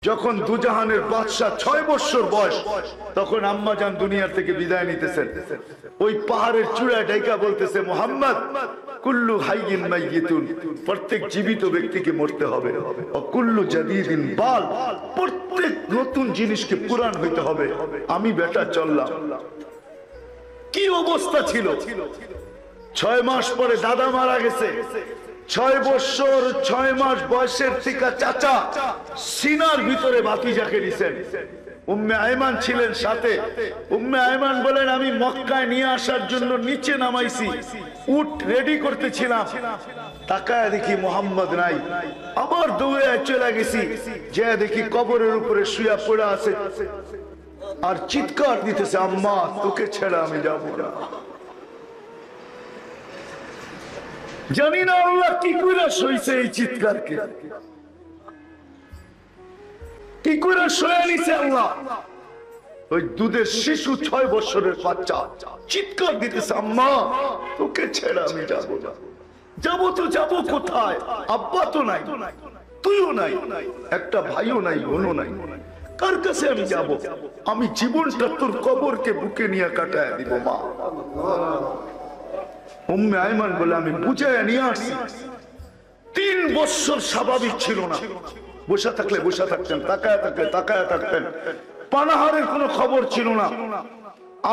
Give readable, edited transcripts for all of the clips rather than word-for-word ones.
যখন দুজাহানের বাদশা 6 বছর বয়স, তখন আম্মাজান দুনিয়া থেকে বিদায় নিতেছেন। ওই পাহাড়ের চূড়ায় ডাইকা বলতেছে, মুহাম্মদ, কুল্লু হাইয়িন মাইয়িতুন, প্রত্যেক জীবিত ব্যক্তিকে মরতে হবে। ও কুল্লু জাদীদিন বাল, প্রত্যেক নতুন জিনিসকে পুরান হইতে হবে। আমি বেটা চললাম। কি অবস্থা ছিল! 6 মাস পরে দাদা মারা গেছে। 6 বছর 6 মাস বয়সের থেকে চাচা সিনার ভিতরে ভাতিজাকে নিছেন। উম্মে আয়মান ছিলেন সাথে। উম্মে আয়মান বলেন, আমি মক্কায় নিয়ে আসার জন্য নিচে নামাইছি, উট রেডি করতেছিলাম, তাকায় দেখি মোহাম্মদ নাই। আবার দৌড়ে চলে গেছি, যে দেখি কবরের উপরে শুয়া পড়ে আছে আর চিৎকার দিতেছে, আম্মা তোকে ছেড়ে আমি যাবো না। জানি না আল্লাহ কি করে সইছে এই চিৎকারকে, কি করে সয়ে নিছে আল্লাহ। ওই দুধের শিশু 6 বছরের বাচ্চা চিৎকার দিতেছে, আম্মা তোকে ছেড়ে আমি যাবো না। যাবো তো যাবো কোথায়? আব্বা তো নাই, তুইও নাই, একটা ভাইও নাই, বোনও নাই, কার কাছে আমি যাব? আমি জীবনটা তোর কবরকে বুকে নিয়ে কাটায় দিব মা। উম্মে আয়মান বলে, আমি বুঝায় নিয়ে আসি। 3 বছর স্বাভাবিক ছিল না, বসে থাকলে বসে থাকতেন, তাকায় থাকলে তাকায় থাকতেন, পানাহারের কোনো খবর ছিল না।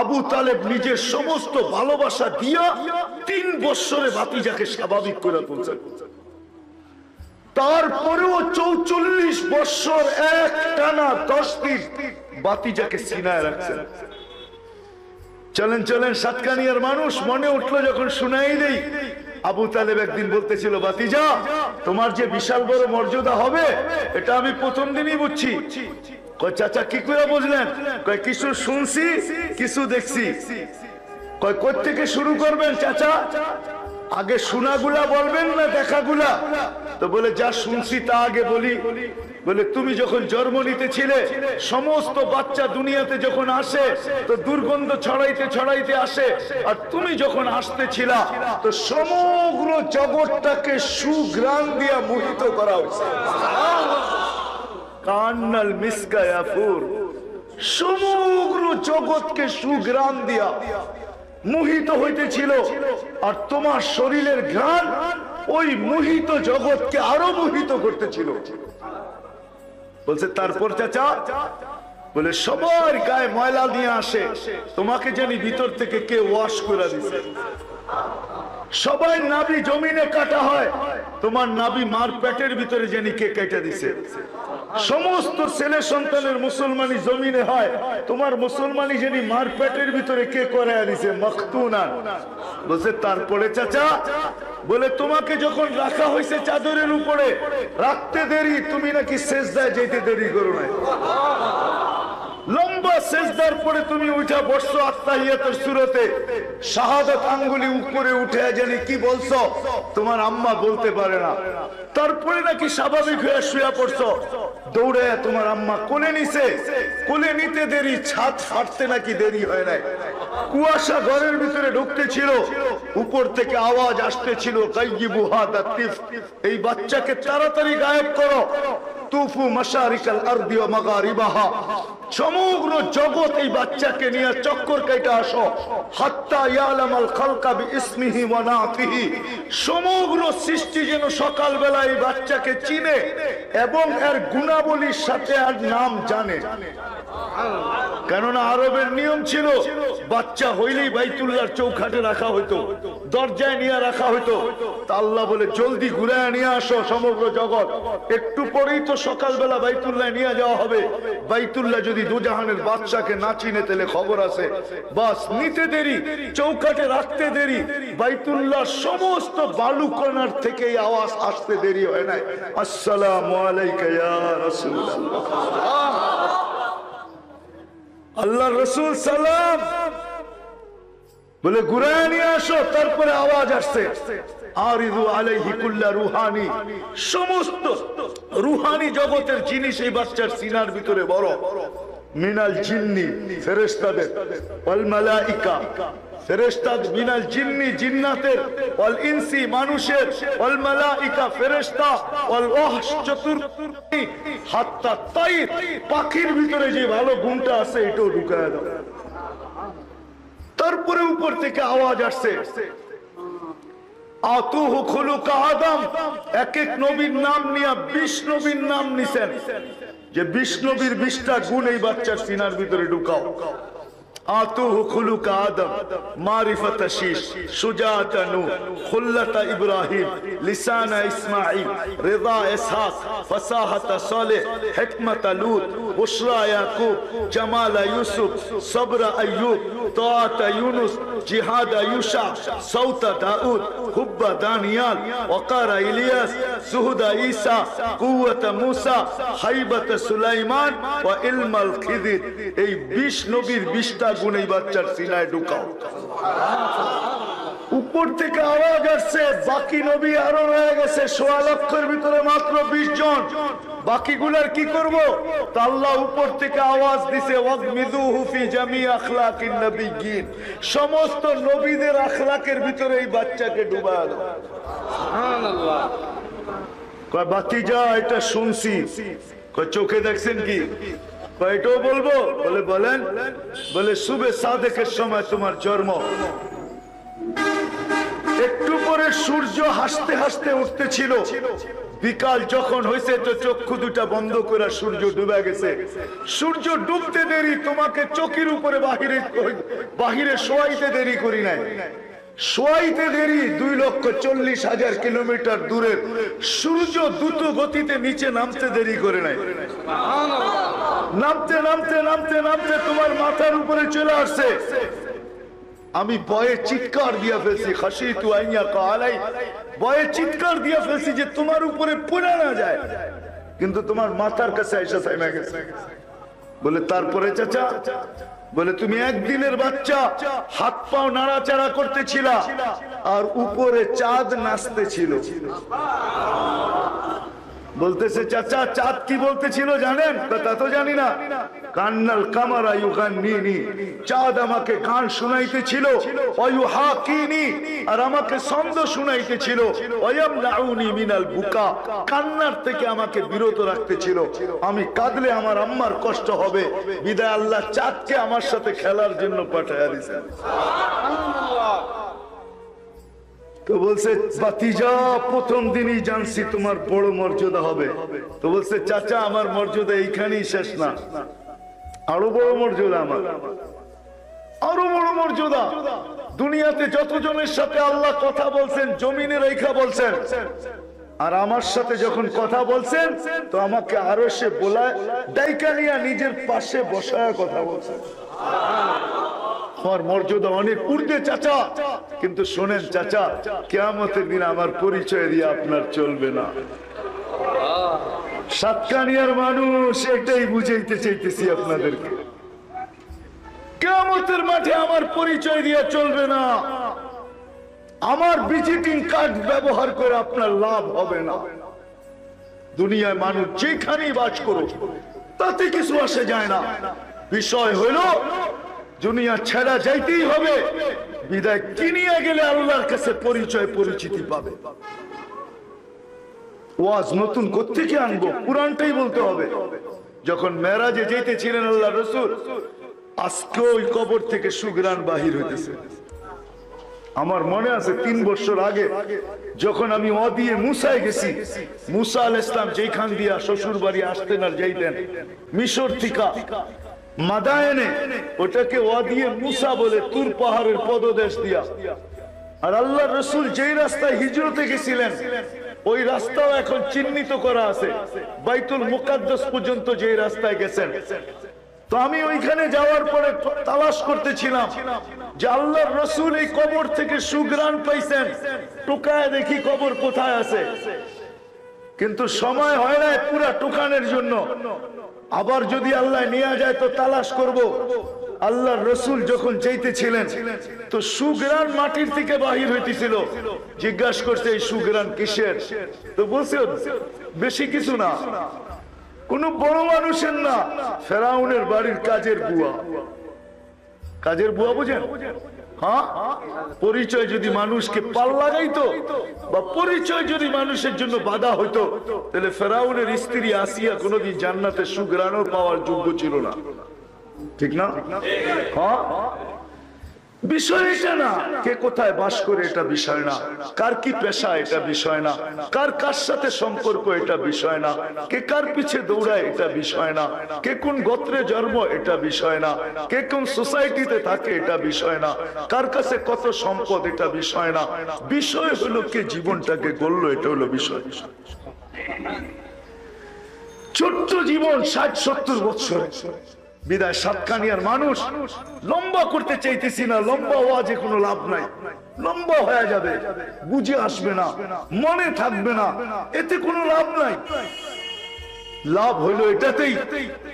আবু তালেব নিজের সমস্ত ভালোবাসা দিয়া 3 বছরে ভাতিজাকে স্বাভাবিক করে তুলছেন। তারপরেও 44 বছর এক টানা 10 দিন ভাতিজাকে সিনায় রাখছেন। চলেন চলেন সাতকানিয়ার মানুষ, মনে উঠলো যখন শুনাই দেই। আবু তালেব একদিন বলতেছিল, ভাতিজা তোমার যে বিশাল বড় মর্যাদা হবে এটা আমি প্রথম দিনই বুঝছি। কয় চাচা কি করে বুঝলেন? কয় কিছু শুনছি কিছু দেখছি। কয় কোথা থেকে শুরু করবেন চাচা? আগে শোনাগুলা বলবেন না দেখাগুলা? তো বলে, যা শুনছি তা আগে বলি। বলে, তুমি যখন জন্ম নিতেছিলে সমস্ত বাচ্চা দুনিয়াতে যখন আসে তো দুর্গন্ধ ছড়াইতে ছড়াইতে আসে, আর তুমি যখন আসতেছিলা তো সমগ্র জগৎটাকে সুঘ্রাণ দিয়া মোহিত করা হয়েছে। কান্নাল মিসকা ইয়াফুর, সমগ্র জগৎকে সুঘ্রাণ দিয়া মোহিত হইতেছিল, আর তোমার শরীরের ঘ্রাণ ওই মোহিত জগৎকে আরো মোহিত করতেছিল। বলছে, তারপর চাচা? বলে, সবার গায়ে ময়লা নিয়ে আসে, তোমাকে জানি ভিতর থেকে কে ওয়াশ করে দিছে। সবাই নাভি জমিনে কাটা হয়, তোমার নাভি মার পেটের ভিতরে জানি কে কেটে দিছে। সমস্ত ছেলে সন্তানের মুসলমানি জমিনে হয়, তোমার মুসলমানি জানি মার পেটের ভিতরে কে করে দিছে, মখতুনা। বলছে, তারপরে চাচা? বলে, তোমাকে যখন রাখা হয়েছে চাদরের উপরে, রাখতে দেরি, তুমি নাকি সেজদায় যেতে দেরি করো না। লম্বা সেজদার পরে তুমি উঠা বসছো আত্তাহিয়াতের সূরাতে, শাহাদাত আঙ্গুলি উপরে উঠে জানি কি বলছো, তোমার আম্মা বলতে পারে না। তারপরে নাকি স্বাভাবিক হয়ে শুয়ে পড়ছো, দৌড়ে তোমার আম্মা কোলে নিছে। কোলে নিতে দেরি, ছাদ ফাটতে নাকি দেরি হয় নাই। কুয়াশা ঘরের ভিতরে ঢুকতেছিল, উপর থেকে আওয়াজ আসতেছিল, গায়িবু হাদা তিফ, এই বাচ্চাকে তাড়াতাড়ি গায়েব করো। তুফু মাশারিকাল আরদি ওয়া মাগারিবাহা, সমগ্র জগৎ এই বাচ্চাকে নিয়ে চক্কর কাইটা আসো। হাত্তা ইয়ালামাল খালকা বিইসমিহি ওয়া নাতিহি, সমগ্র সৃষ্টি যেন সকালবেলা এই বাচ্চাকে চিনে এবং এর গুণাবলীর সাথে আর নাম জানে। কেননা আরবের নিয়ম ছিল, বাচ্চা হইলেই বাইতুল্লাহর চৌখাটে রাখা হইতো, দরজায় নিয়ে রাখা হইতো। তা আল্লাহ বলে, জলদি ঘুরায় নিয়ে আসো সমগ্র জগৎ। একটু পরেই তো সকালবেলা বাইতুল্লাহ নিয়ে যাওয়া হবে। বাইতুল্লাহ যদি দুজাহানের বাদশাকে না চিনে তাহলে খবর আছে। বাস নিতে দেরি, চৌকাটে রাখতে দেরি, বাইতুল্লাহ সমস্ত বালুকণার থেকে এই আওয়াজ আসতে দেরি হয় নাই, আসসালামু আলাইকা ইয়া রাসূলুল্লাহ। আল্লাহ রসুল সালাম বলে, ঘুরায় নিয়ে আসো। তারপরে আওয়াজ আসছে, আরিদু আলাইহি কুল্লা রুহানি, সমস্ত রুহানি জগতের জিনিস এই বাচ্চার সিনার ভিতরে বড়। মিনাল জিন্নি ফেরেশতাদের, ওয়াল মালাইকা ফেরেশতাদ, মিনাল জিন্নি জিন্নাতের, ওয়াল ইনসি মানুষের, ওয়াল মালাইকা ফেরেশতা, ওয়াল ওয়াহশ চতুর্থী, হাত্তা তাইর পাখির ভিতরে যে ভালো গুণটা আছে এটাও ঢুকায় দাও। তারপরে উপর থেকে আওয়াজ আসছে, আতুহু খুলুকা আদম, এক এক নবীর নাম নিয়ে 20 নবীর নাম নিছেন, যে 20 নবীর 20টা গুণ এই বাচ্চার সিনার ভিতরে ঢুকাও। আতুহু খুলুকা আদম, মারিফাত শীশ, সুজাআত নূহ, খুল্লাত ইব্রাহিম, লিসান ইসমাঈল, রিদা ইসহাক, ফাসাহাত সালেহ, হিকমত লূত, বুশরা ইয়াকুব, জামাল ইউসুফ, সবর আইয়ুব, তাআত ইউনুস, জিহাদ ইউশা, সৌত দাউদ, হুব্ব দানিয়াল, ওয়াকার ইলিয়াস, সুহদ ঈসা, কুওয়াত মূসা, হাইবত সুলাইমান ওয়া ইলমাল খিদির। এই 20 নবীর 20টা গুণ এই বাচ্চার সিনায় ঢুকাও। উপর থেকে আওয়াজ আসছে, বাকি নবী আরো রয়ে গেছে 1.25 লক্ষের ভিতরে মাত্র 20 জন, বাকিগুলার কি করব? তা আল্লাহ উপর থেকে আওয়াজ দিছে, ওয়াগমিদুহু ফি জামি আখলাকিন নবিয়্যিন, সমস্ত নবীদের আখলাকের ভিতরে এই বাচ্চাকে ডুবায় দাও। সুবহানাল্লাহ। কয় বাতিজা এটা শুনছি, কয় চোখে দেখছেন কি? কয়টাও বলবো? বলে বলেন। বলে সুবে সাদেকের সময় তোমার জন্ম, একটু পরে সূর্য হাসতে হাসতে উঠতেছিল, বিকাল যখন হয়েছে তো চক্ষু দুটা বন্ধ করে সূর্য ডুবে গেছে। সূর্য ডুবতে দেরি, তোমাকে চোখের উপরে বাহিরে শোয়াইতে দেরি করি নাই, শোয়াইতে দেরি 2,40,000 কিলোমিটার দূরের সূর্য দ্রুত গতিতে নিচে নামতে দেরি করে নাই। নামতে নামতে নামতে নামতে তোমার মাথার উপরে চলে আসছে। আমি ভয়ে চিৎকার দিয়ে ফেলছি, খাশিতু আইয়া কালাই, ভয়ে চিৎকার দিয়ে ফেলছি যে তোমার উপরে পড়ে না যায়, কিন্তু তোমার মাথার কাছে এসে থেমে গেছে। বলে তারপরে চাচা? বলে তুমি একদিনের বাচ্চা, হাত পাও নাড়াচাড়া করতেছিল আর উপরে চাঁদ নাচতেছিল। বলতেছে চাচা চাঁদ কি বলতেছিল জানেন? তা তো জানি না। কান্নাল কামারা ইউগান্নিনি, চাঁদ আমাকে গান শুনাইতেছিল, ওয়ায়ুহাকিনি, আর আমাকে ছন্দ শুনাইতেছিল, ওয়ায়ামনাউনি মিনাল বুকা, কান্নার থেকে আমাকে বিরত রাখতেছিল। আমি কাঁদলে আমার আম্মার কষ্ট হবে, বিদায় আল্লাহ চাঁদকে আমার সাথে খেলার জন্য পাঠাইয়া দিয়েছেন। সুবহানাল্লাহ। তো বলছে ভাতিজা প্রথম দিনই জানছি তোমার বড় মর্যাদা হবে। তো বলছে চাচা আমার মর্যাদা এইখানেই শেষ না, আরো বড় মর্যাদা আমার, আরো বড় মর্যাদা। দুনিয়াতে যতজনের সাথে আল্লাহ কথা বলছেন জমিনে রেখা বলছেন, আর আমার সাথে যখন কথা বলছেন তো আমাকে আরো সে বলায় ডাইকা নিয়ে নিজের পাশে বসায় কথা বলছেন। আমার মর্যাদা অনেক ঊর্ধ্বে চাচা, কিন্তু শোনেন চাচা, কিয়ামতের দিন আমার পরিচয় দিয়ে আপনার চলবে না। সাতকানিয়ার মানুষ এটাই বুঝাইতে চাইতেছি আপনাদেরকে, কিয়ামতের মাঠে আমার পরিচয় দিয়ে চলবে না, আমার ভিজিটিং কার্ড ব্যবহার করে আপনার লাভ হবে না। দুনিয়ায় মানুষ যেখানেই বাস করুক তাতে কিছু আসে যায় না, বিষয় হইল দুনিয়া ছেড়া যাইতেই হবে, বিদায় কিনিয়া গেলে আল্লাহর কাছে পরিচয় পরিচিতি পাবে। ওয়াজ নতুন কোত্থেকে আনবো? কুরআনটাই বলতে হবে। যখন মেরাজে যেতেছিলেন আল্লাহ রাসূল, আজকে ওই কবর থেকে সুঘ্রাণ বাহির হইতেছে। আমার মনে আছে 3 বছর আগে যখন আমি ওয়াদিয়ে মুসায় গেছি, মুসা আলাইহিস সালাম যেখান দিয়া শ্বশুর বাড়ি আসতেন আর যাইতেন মিশর থেকে মাদায়েনে, ওটাকে ওয়াদিয়ে মুসা বলে, তুর পাহাড়ের পদদেশ দিয়া। আর আল্লাহর রাসূল যেই রাস্তায় হিজরতে গেছিলেন ওই রাস্তাও এখন চিহ্নিত করা আছে, বাইতুল মুকাদ্দাস পর্যন্ত যেই রাস্তায় গেছেন। তো আমি ওইখানে যাওয়ার পরে তালাশ করতেছিলাম যে আল্লাহর রাসূল এই কবর থেকে সুঘ্রাণ পাইছেন, টুকায় দেখি কবর কোথায় আছে, কিন্তু সময় হয় না পুরা টুকানের জন্য। আবার যদি আল্লাহ নিয়ে যায় তো তালাশ করব। আল্লাহর রাসূল যখন যাইতেছিলেন তো সুঘ্রাণ মাটির থেকে বাহির হইতেছিল। জিজ্ঞাসা করছে এই সুঘ্রাণ কিসের? তো বলছে বেশি কিছু না, কোন বড় মানুষের না, ফেরাউনের বাড়ির কাজের বুয়া। কাজের বুয়া বুঝেন? হ্যাঁ, পরিচয় যদি মানুষকে পাল লাগাইতো বা পরিচয় যদি মানুষের জন্য বাধা হইতো, তাহলে ফেরাউনের স্ত্রী আসিয়া কোনোদিন জান্নাতে সুঘ্রাণও পাওয়ার যোগ্য ছিল না। ঠিক না? হ্যাঁ, বিষয় এটা না কে কোথায় বাস করে, এটা বিষয় না কার কি পেশা, এটা বিষয় না কার কার সাথে সম্পর্ক, এটা বিষয় না কে কার পিছে দৌড়ায়, এটা বিষয় না কে কোন গোত্রে জন্ম, এটা বিষয় না কে কোন সোসাইটিতে থাকে, এটা বিষয় না কার কাছে কত সম্পদ, এটা বিষয় না। বিষয় হলো কে জীবনটাকে গড়লো, এটা হলো বিষয়। ছোট্ট জীবন 60-70 বছর বিদায় সাতকানিয়ার মানুষ লম্বা করতে চাইতেছি না, লম্বা হওয়া যে কোনো লাভ নাই, লম্বা হয়ে যাবে, বুঝে আসবে না, মনে থাকবে না, এতে কোনো লাভ নাই। লাভ হইলো এটাতেই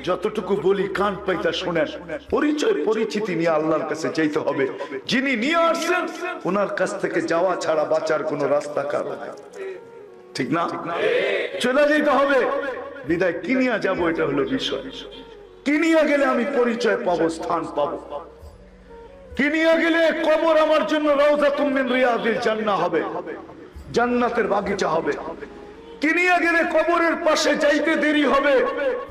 যতটুকু বলি কান পাইতা শোনেন, পরিচয় পরিচিতি নিয়ে আল্লাহর কাছে চাইতে হবে। যিনি নিয়ে আসছেন ওনার কাছ থেকে যাওয়া ছাড়া বাঁচার কোনো রাস্তা কার, ঠিক না? চলে যেতে হবে, বিদায় কিনিয়া যাবো, এটা হলো বিষয়। কিনিয়া গেলে আমি পরিচয় পাবো, স্থান পাবো। কিনিয়া গেলে কবর আমার জন্য রাউযাতুম মিন রিয়াদিল জান্নাহ হবে, জান্নাতের বাগিচা হবে। কিনিয়া গেলে কবরের পাশে যাইতে দেরি হবে,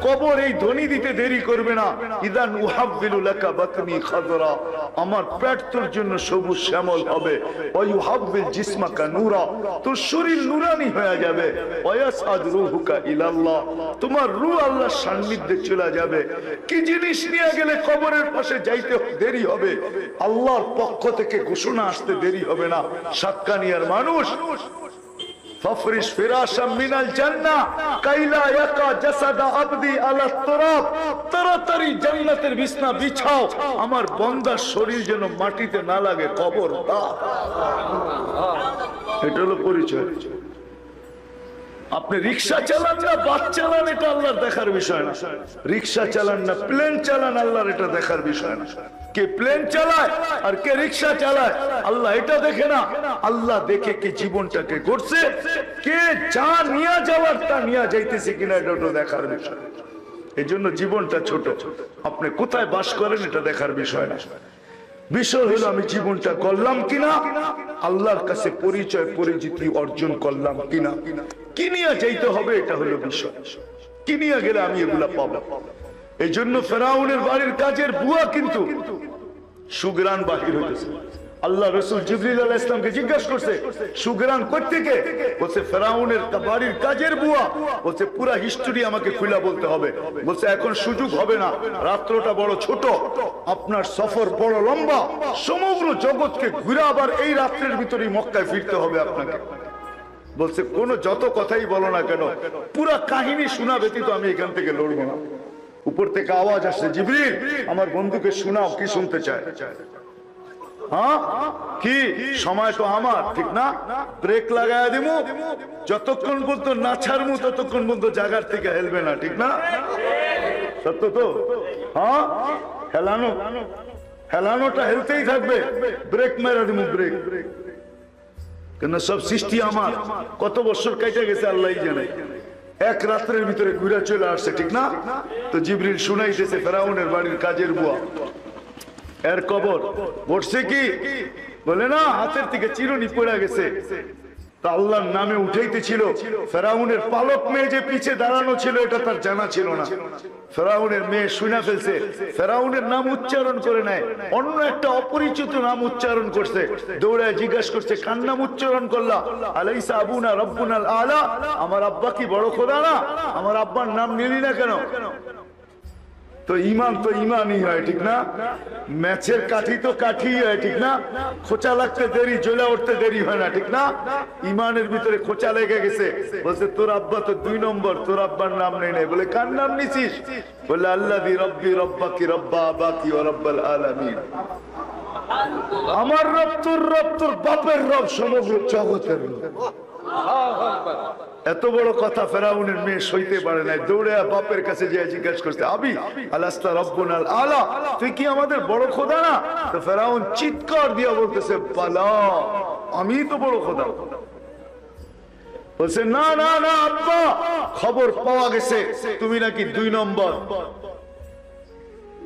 কবর এই ধ্বনি দিতে দেরি করবে না, ইদান উহাব্বিলু লাকা বাতনি খাদরা, আমার পেট তোর জন্য সবুজ শ্যামল হবে, ওয়া ইউহাব্বিল জিসমাকা নূরা, তোর শরীর নূরানি হয়ে যাবে, ওয়া ইয়াসআদ রূহুকা ইলাল্লাহ, তোমার রূহ আল্লাহর সান্নিধ্যে চলে যাবে। কি জিনিস নিয়ে গেলে কবরের পাশে যাইতে দেরি হবে? আল্লাহর পক্ষ থেকে ঘোষণা আসতে দেরি হবে না। সাতকানিয়ার মানুষ ফাফরিশ ফিরাশাম মিনাল জান্নাহ কাইলা ইয়াকা জাসাদা আবদি আলা তুরাব, তাড়াতাড়ি জান্নাতের বিছনা বিছাও, আমার বান্দার শরীর যেন মাটিতে না লাগে, কবর দাও। এটা হলো পরিচয়। আপনি রিকশা চালান না বাস চালান, এটা আল্লাহর দেখার বিষয় না। রিকশা চালান না প্লেন চালান, আল্লাহর এটা দেখার বিষয় না। কে প্লেন চালায় আর কে রিকশা চালায়, আল্লাহ এটা দেখে না। আল্লাহ দেখে কে জীবনটাকে গড়ছে, কে যা নিয়ে যাওয়ার তা নিয়ে যাইতেছে কিনা, এটা দেখার বিষয়। এই জন্য জীবনটা ছোট, আপনি কোথায় বাস করেন এটা দেখার বিষয় না। বিষয় হলো আমি জীবনটা করলাম কিনা, আল্লাহর কাছে পরিচয় পরিচিতি অর্জন করলাম কিনা, কিনিয়া যাইতে হবে, এটা হলো বিষয়। কিনিয়া গেলে আমি এগুলা পাবো। এই জন্য ফেরাউনের বাড়ির কাজের বুয়া কিন্তু সুগ্রাণ বাহির হইতেছে। আল্লাহ রাসূল জিবরিল আলাইহিস সালামকে জিজ্ঞাসা করছে সুগ্রাণ কই থেকে? বলছে ফেরাউনের বাড়ির কাজের বুয়া। বলছে পুরো হিস্টরি আমাকে খুলে বলতে হবে। বলছে এখন সুযোগ হবে না, রাত্রটা বড় ছোট, আপনার সফর বড় লম্বা, সমগ্র জগৎকে ঘুরে আবার এই রাত্রের ভিতরেই মক্কায় ফিরতে হবে আপনাকে। বলছে কোন যত কথাই বলো না কেন, পুরা কাহিনী শোনা ব্যতীত আমি এখান থেকে লড়বো না। উপর থেকে আওয়াজ আসছে, জিবরিল আমার বন্ধুকে শোনাও, কি শুনতে চায়? হ্যাঁ কি সময় তো আমার, ঠিক না? ব্রেক লাগায় দিমু, যতক্ষণ পর্যন্ত না ছাড়মু ততক্ষণ পর্যন্ত জায়গার থেকে হেলবে না, ঠিক না? সত্য তো? হ্যাঁ, হেলানোটা হেলতেই থাকবে, ব্রেক মেরা দিমু, ব্রেক। কেন সব সৃষ্টি আমার, কত বছর কেটে গেছে আল্লাহই জানে, এক রাত্রের ভিতরে ঘুরে চলে আসছে, ঠিক না? তো জিবরিল শুনাইতেছে ফেরাউনের বাড়ির কাজের বুয়া, এর কবর বসছে কি বলে না, হাতের থেকে চিরুনি পড়ে গেছে, তা আল্লাহর নামে উঠাইতেছিল। ফেরাউনের পালক মেয়ে যে পিছে দাঁড়ানো ছিল এটা তার জানা ছিল না। ফেরাউনের মেয়ে শুনে ফেলছে, ফেরাউনের নাম উচ্চারণ করে নাই, অন্য একটা অপরিচিত নাম উচ্চারণ করছে। দৌড়ায় জিজ্ঞাসা করছে কার নাম উচ্চারণ করলা? আলাইসা আবুনা রব্বুনাল আলা, আমার আব্বা কি বড় খোদা না? আমার আব্বার নাম নিলি না কেন? তো ইমান তো ইমানই হয়, ঠিক না? ম্যাচের কাঠি তো কাঠি হয়, ঠিক না? খোঁচা লাগতে দেরি, জ্বলে উঠতে দেরি হয় না, ঠিক না? ইমানের ভিতরে খোঁচা লেগে গেছে। বলছে তোর আব্বা তো 2 নম্বর, তোর আব্বার নাম নেই নাই। বলে কার নাম নিছিস? বলে আল্লাযী রব্বি রব্বাকি রব্বা আবাকি ওয়া রব্বাল আলামিন, আমার রব তোর রব, তোর বাপের রব, সমগ্র জগতের রব। এত বড় কথা ফেরাউনের মেয়ে সইতে পারে নাই, দৌড়ে বাপের কাছে যে জিজ্ঞাসা করছে আবি আলাস্তা রব্বুনাল আলা, তুই কি আমাদের বড় খোদা না? তো ফেরাউন চিৎকার দিয়ে বলতেছে বালা, আমি তো বড় খোদা। বলছে না না না আব্বা, খবর পাওয়া গেছে তুমি নাকি 2 নম্বর।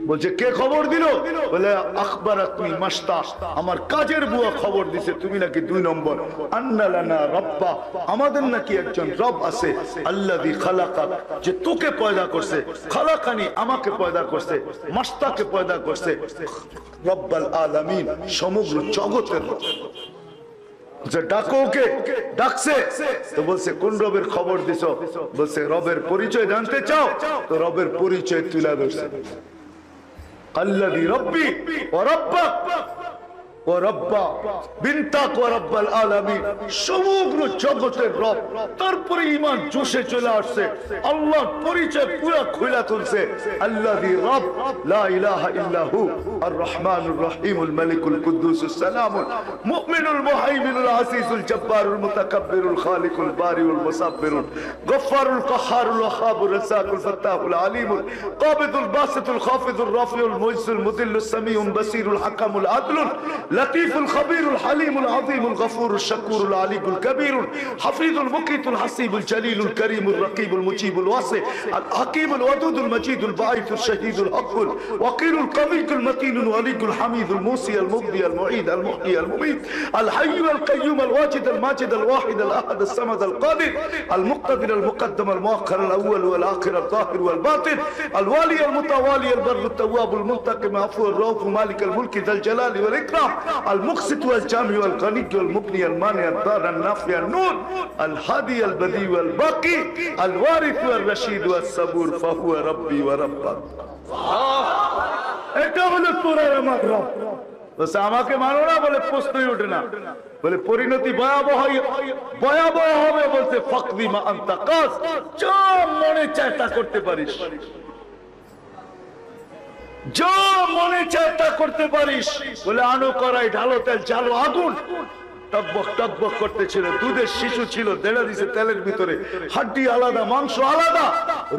বলছে কে খবর দিল? বলে আখবারাতনি মাস্তা, আমার কাজের বুয়া খবর দিছে তুমি নাকি 2 নম্বর। আন্না লানা রাব্বা, আমাদের নাকি একজন রব আছে, আল্লাযী খালাকাক, যে তোকে পয়দা করছে, খালাকানি আমাকে পয়দা করছে, মাস্তাকে পয়দা করছে, রব্বাল আলামিন সমগ্র জগতের রব। ডাকো ওকে, ডাকছে তো বলছে কোন রবের খবর দিছো? বলছে রবের পরিচয় জানতে চাও? তো রবের পরিচয় তুলে ধরছে, আল্লাযী রব্বি ওয়া রাব্বাক ওয়া রাব্বা বিনতাক ওয়া রাব্বাল আলামিন, সমগ্র জগতের রব। তারপরে ঈমান জোশে চলে আসছে, আল্লাহর পরিচয় পুরো খুলে তুলছে, আল্লাযী রব লা ইলাহা ইল্লা হু আর রহমানুর রহিমুল মালিকুল কুদ্দুসুস সালামুল মুমিনুল মুহাইমিনুল আসিসুল জব্বারুল মুতাকাব্বিরুল খালিকুল বারিউল মুসাব্বিরুল গফফারুল কাহ্হারুল ওয়াহাবুর রাসাকুল ফাত্তাহুল আলিমুল কাবিদুল বাসিতুল খাফিদুর রাফিউল মুইসুল মুদিল্লুস সামিউল বাসিরুল হাকামুল আদলুল لطيف الخبير الحليم العظيم الغفور الشكور العلي الكبير حفيظ المقيت الحسيب الجليل الكريم الرقيب المجيب الواسع الحكيم الودود المجيد البعيث الشهيد الحق الوقير القوي المتين الولي الحميد الموصي المبدي المعيد المحيي المميت الحي القيوم الواجد الماجد الواحد الاحد الصمد القادر المقتدر المقدم المؤخر الاول والاخر الظاهر والباطن الوالي المتوالي البر التواب المنتقم العفو الرؤوف مالك الملك ذا الجلال والاكرام المقسط والجامع والغني والمغني المانع الضار النافع النور الهادي البديع والباقي الوارث والرشيد والصبور فهو ربي وربك। এটা হলো তোরা আমার রব। বলছে আমাকে মানো না, বলে প্রশ্নই ওঠে না, বলে পরিণতি ভয়াবহ ভয়াবহ হবে। বলছে ফাকদি মা আনতা কাস, যা মনে চায় তা করতে পারিস, যা মনে চায় তা করতে পারিস। বলে আনো করাই, ঢালো তেল, জ্বালো আগুন। টকবক টকবক করতেছিল, দুধের শিশু ছিল, দেড়া দিছে তেলের ভিতরে, হাড্ডি আলাদা, মাংস আলাদা,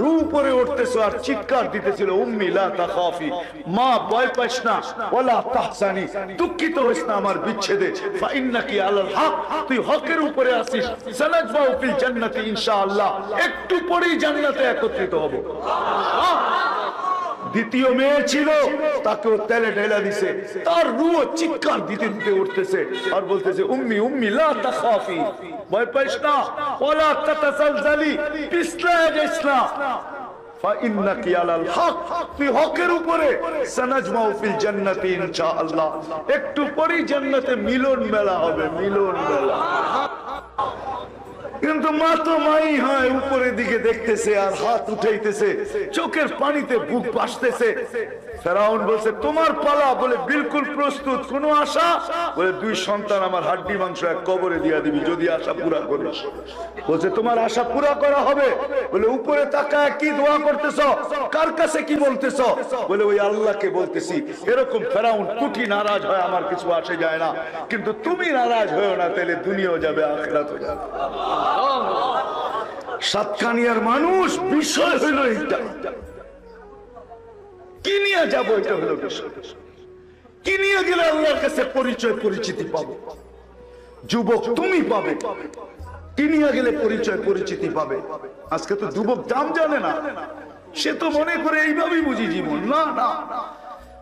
রু উপরে উঠতেছে আর চিৎকার দিতেছিল, উম্মি লা তাখাফি, মা ভয় পাইস না, ওয়ালা তাহসানি, দুঃখিত হইস না আমার বিচ্ছেদে, ফা ইন্নাকি আলাল হক, তুই হকের উপরে আছিস, সানাজবাউ ফিল জান্নাতি ইনশাআল্লাহ, একটু পরেই জান্নাতে একত্রিত হব। দ্বিতীয় মেয়ে ছিল, তাকেও তেলে ঢেলা দিছে, তার রুহ চিৎকার দিতে দিতে উঠতেছে আর বলতেছে উম্মি উম্মি লা তাখাফি, ভয় পাইস না, ওয়ালা তাতাসালজালি, পিছলা যাইস না, ফা ইন্নাকি আলাল হক, তুই হকের উপরে, সানাজমাউ ফিল জান্নাতি ইনশাআল্লাহ, একটু পরেই জান্নাতে মিলন মেলা হবে, মিলন মেলা। কিন্তু মা তো মাই হয়, উপরের দিকে দেখতেছে আর হাত উঠাইতেছে, চোখের পানিতে বুক ভাসতেছে। ফেরাউন বলছে তোমার পালা, বলে বিলকুল প্রস্তুত, কোনো আশা? বলে 2 সন্তান আমার হাড্ডি মাংস এক কবরে দিয়া দিবি যদি আশা পুরা করিস। বলছে তোমার আশা পুরা করা হবে। বলে উপরে তাকায় কি দোয়া করতেছ, কার কাছে কি বলতেছ? বলে ওই আল্লাহকে বলতেছি। এরকম ফেরাউন কুটি নারাজ হয়, আমার কিছু আসে যায় না, কিন্তু তুমি নারাজ হয়েও না, তাহলে দুনিয়াও যাবে আখিরাতও যাবে। সাতকানিয়ার মানুষ, বিষয় হইল এইটা, কি নিয়ে যাবো, এটা হলো বিষয়। কি নিয়ে গেলে আল্লাহর কাছে পরিচয় পরিচিতি পাবো? যুবক তুমি পাবে, কি নিয়ে গেলে পরিচয় পরিচিতি পাবে? আজকে তো যুবক দাম জানে না, সে তো মনে করে এইভাবেই বুঝি জীবন। না না,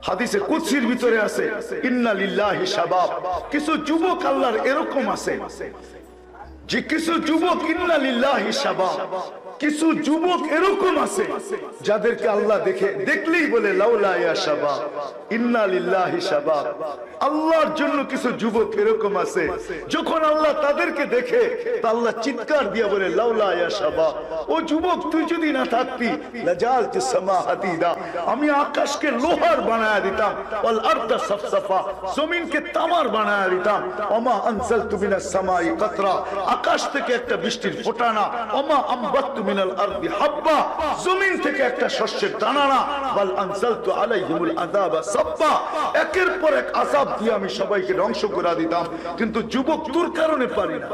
হাদিসে কুদসির ভিতরে আছে ইন্না লিল্লাহি শাবাব, কিছু যুবক আল্লাহর এরকম আছে যে কিছু যুবক ইন্না লিল্লাহি শাবাব, কিছু যুবক এরকম আছে যাদেরকে আল্লাহ দেখলেই বলে লাউলা ইয়া শাবাব ইন্না লিল্লাহি শাবাব। আল্লাহর জন্য কিছু যুবক এরকম আছে, যখন আল্লাহ তাদেরকে দেখে তা আল্লাহ চিৎকার দিয়ে বলে লাউলা ইয়া শাবাব, ও যুবক তুই যদি না থাকতি লাজালতিস সামা হাদিদা, আমি আকাশকে লোহার বানায়া দিতাম, ওয়াল আরদা সাফসাফা, জমিনকে তামার বানায়া দিতাম, ওমা আনসালতু মিনাস সামাই কাতরা, আকাশ থেকে একটা বৃষ্টির ফোঁটা না, ওমা আমবাততু মিনাল আরদি হাব্বা, জমিন থেকে একটা শস্যের দানা না, বাল আনসালতু আলাইহিমুল আযাবা সাব্বা, একের পর এক আযাব দিয়ে আমি সবাইকে ধ্বংস করে দিতাম। কিন্তু যুবক তোর কারণে পারি না।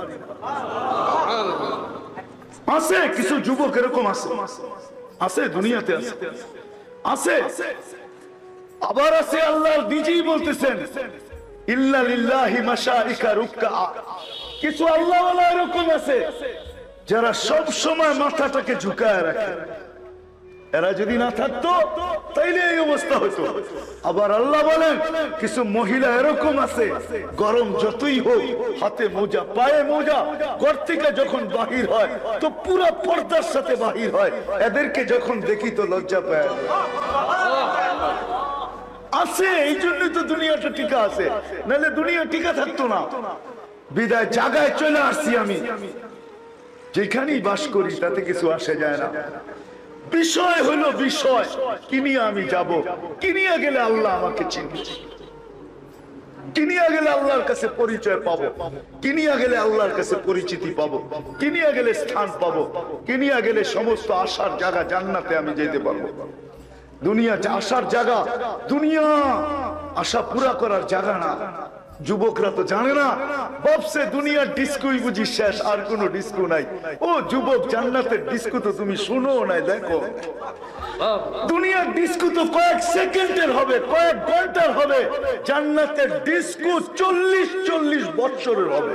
আছে কিছু যুবক এরকম আছে, আছে দুনিয়াতে আছে, আছে। আবার আছে আল্লাহ নিজেই বলতেছেন ইল্লা লিল্লাহি মাশাইকা রুকআ, কিছু আল্লাহওয়ালা এরকম আছে যারা সব সময় মাথাটাকে ঝুঁকায় রাখে, এরা যদি না থাকতো তাইলে এই অবস্থা হতো। আবার আল্লাহ বলেন কিছু মহিলা এরকম আছে, গরম যতই হোক হাতে মোজা পায়ে মোজা, ঘর থেকে যখন বাহির হয় তো পুরা পর্দার সাথে বাহির হয়, এদেরকে যখন দেখি তো লজ্জা পায় আছে। এই জন্যই তো দুনিয়াটা টিকা আছে, নাহলে দুনিয়া টিকা থাকতো না। বিদায় জায়গায় চলে আসছি আমি, যেখানেই বাস করি তাতে কিছু আসে যায় না। বিষয় হলো বিষয়, কিনিয়া আমি যাব, কিনিয়া গেলে আল্লাহ আমাকে চিনবে, কিনিয়া গেলে আল্লাহর কাছে পরিচয় পাবো, কিনিয়া গেলে আল্লাহর কাছে পরিচিতি পাবো, কিনিয়া গেলে স্থান পাবো, কিনিয়া গেলে সমস্ত আশার জায়গা জান্নাতে আমি যেতে পারবো। দুনিয়া আশার জায়গা, দুনিয়া আশা পুরা করার জায়গা না। যুবকরা তো জানে না, ভাবছে দুনিয়ার ডিস্কোই বুঝি শেষ, আর কোনো ডিস্কো নাই। ও যুবক, জান্নাতের ডিস্কো তো তুমি শুনো নাই, দেখো দুনিয়ার ডিস্কো তো কয়েক সেকেন্ডের হবে, কয়েক ঘন্টার হবে, জান্নাতের ডিস্কো 40 বছরের হবে।